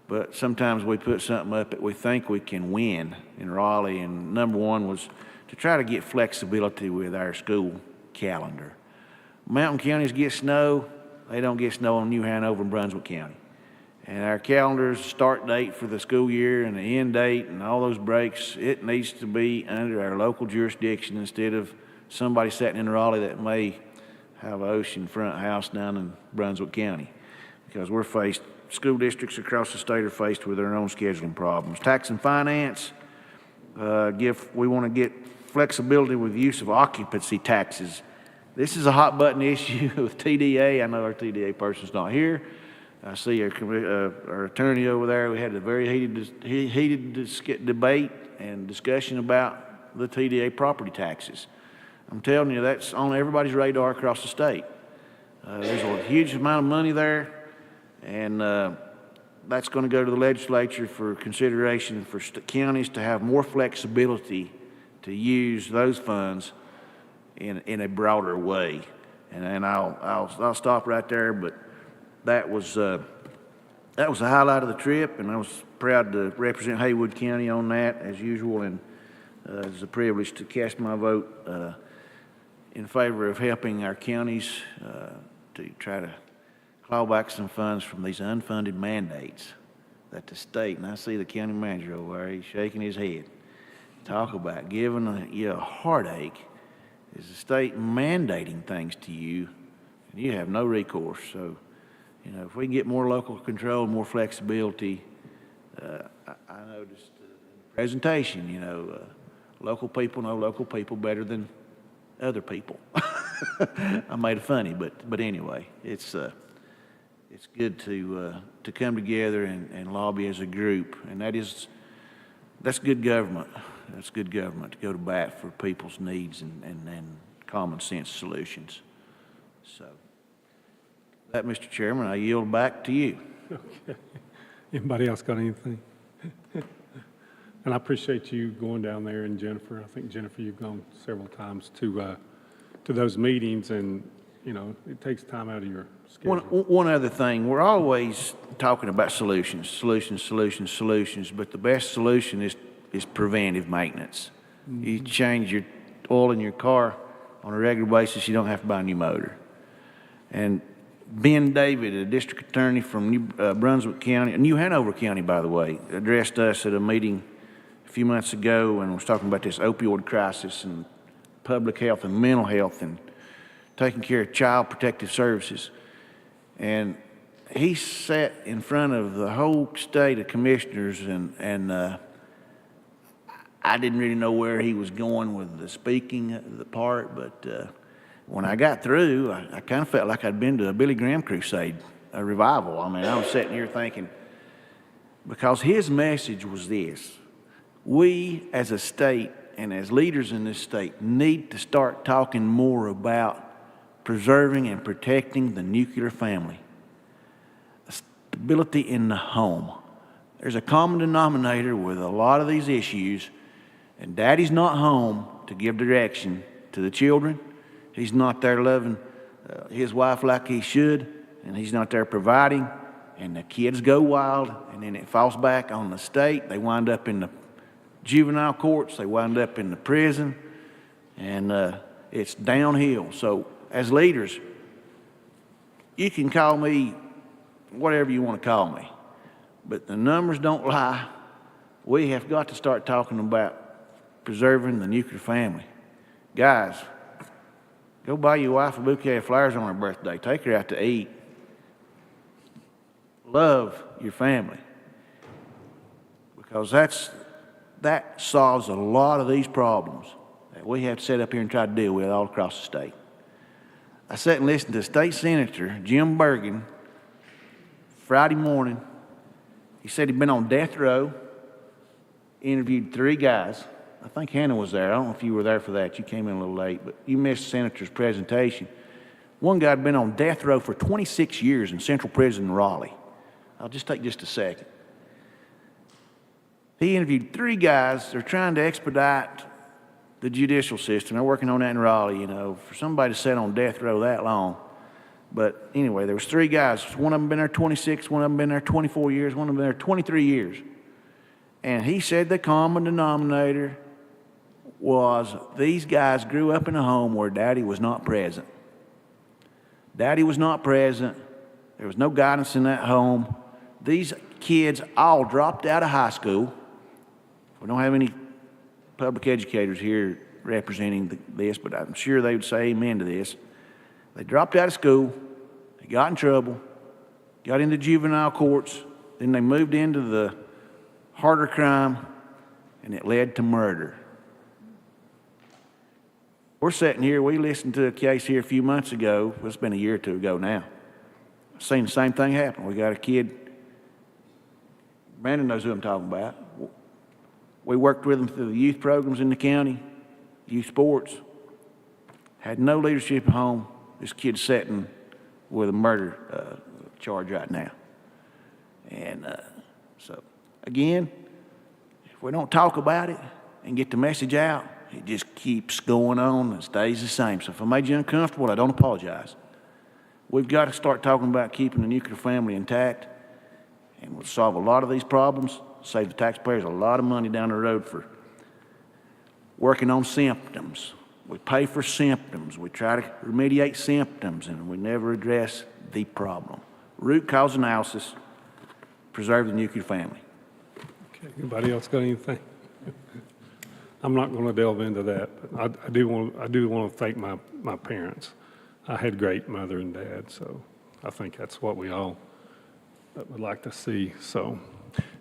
but sometimes we put something up that we think we can win in Raleigh, and number one was to try to get flexibility with our school calendar. Mountain counties get snow. They don't get snow in New Hanover and Brunswick County. And our calendar's start date for the school year and the end date and all those breaks, it needs to be under our local jurisdiction instead of somebody sitting in Raleigh that may have an oceanfront house down in Brunswick County. Because school districts across the state are faced with their own scheduling problems. Tax and finance, we want to get flexibility with the use of occupancy taxes. This is a hot button issue with TDA. I know our TDA person's not here. I see our attorney over there. We had a very heated debate and discussion about the TDA property taxes. I'm telling you, that's on everybody's radar across the state. There's a huge amount of money there, and that's going to go to the legislature for consideration for counties to have more flexibility to use those funds in a broader way. And I'll stop right there, but that was a highlight of the trip, and I was proud to represent Haywood County on that as usual, and it's a privilege to cast my vote in favor of helping our counties to try to claw back some funds from these unfunded mandates that the state, and I see the county manager over there, he's shaking his head. Talk about giving you a heartache is the state mandating things to you, and you have no recourse. So, if we can get more local control, more flexibility, I noticed in the presentation, local people know local people better than other people. I made it funny, but anyway, it's good to come together and lobby as a group, and that is that's good government. That's good government to go to bat for people's needs and common sense solutions. So, that, Mr. Chairman, I yield back to you. Okay. Anybody else got anything? And I appreciate you going down there, and Jennifer, I think, Jennifer, you've gone several times to those meetings, and, you know, it takes time out of your schedule. One other thing, we're always talking about solutions, but the best solution is preventive maintenance. Mm-hmm. You change your oil in your car on a regular basis, you don't have to buy a new motor. And Ben David, a district attorney from Brunswick County, New Hanover County, by the way, addressed us at a meeting a few months ago and was talking about this opioid crisis and public health and mental health and taking care of child protective services. And he sat in front of the whole state of commissioners, and I didn't really know where he was going with the speaking the part, but when I got through, I kind of felt like I'd been to a Billy Graham crusade, a revival. I mean, I was sitting here thinking, because his message was this: we as a state and as leaders in this state need to start talking more about preserving and protecting the nuclear family, stability in the home. There's a common denominator with a lot of these issues, and Daddy's not home to give direction to the children. He's not there loving his wife like he should, and he's not there providing, and the kids go wild, and then it falls back on the state. They wind up in the juvenile courts, they wind up in the prison, and it's downhill. So as leaders, you can call me whatever you want to call me, but the numbers don't lie. We have got to start talking about preserving the nuclear family. Guys, go buy your wife a bouquet of flowers on her birthday. Take her out to eat. Love your family, because that solves a lot of these problems that we have to sit up here and try to deal with all across the state. I sat and listened to State Senator Jim Bergen Friday morning. He said he'd been on death row, interviewed 3 guys. I think Hannah was there. I don't know if you were there for that. You came in a little late, but you missed the senator's presentation. One guy had been on death row for 26 years in Central Prison in Raleigh. I'll just take just a second. He interviewed 3 guys. They're trying to expedite the judicial system. They're working on that in Raleigh, you know, for somebody to sit on death row that long. But anyway, there was 3 guys. One of them been there 26, one of them been there 24 years, one of them been there 23 years. And he said the common denominator was these guys grew up in a home where Daddy was not present. Daddy was not present. There was no guidance in that home. These kids all dropped out of high school. We don't have any public educators here representing this, but I'm sure they would say amen to this. They dropped out of school. They got in trouble, got into juvenile courts. Then they moved into the harder crime, and it led to murder. We're sitting here, we listened to a case here a few months ago. Well, it's been a year or 2 ago now. I've seen the same thing happen. We got a kid, Brandon knows who I'm talking about. We worked with him through the youth programs in the county, youth sports. Had no leadership at home. This kid's sitting with a murder charge right now. And so, again, if we don't talk about it and get the message out, it just keeps going on and stays the same. So if I made you uncomfortable, I don't apologize. We've got to start talking about keeping the nuclear family intact, and we'll solve a lot of these problems, save the taxpayers a lot of money down the road for working on symptoms. We pay for symptoms. We try to remediate symptoms, and we never address the problem. Root cause analysis, preserve the nuclear family. Okay, anybody else got anything? I'm not going to delve into that, but I do want to thank my parents. I had great mother and dad, so I think that's what we all would like to see. So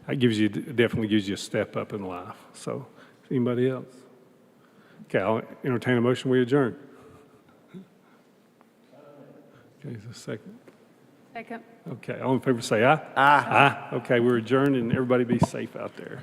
that definitely gives you a step up in life. So anybody else? Okay, I'll entertain a motion. We adjourn. Okay, is there a second? Second. Okay, all in favor say aye. Aye. Aye. Okay, we're adjourned, and everybody be safe out there.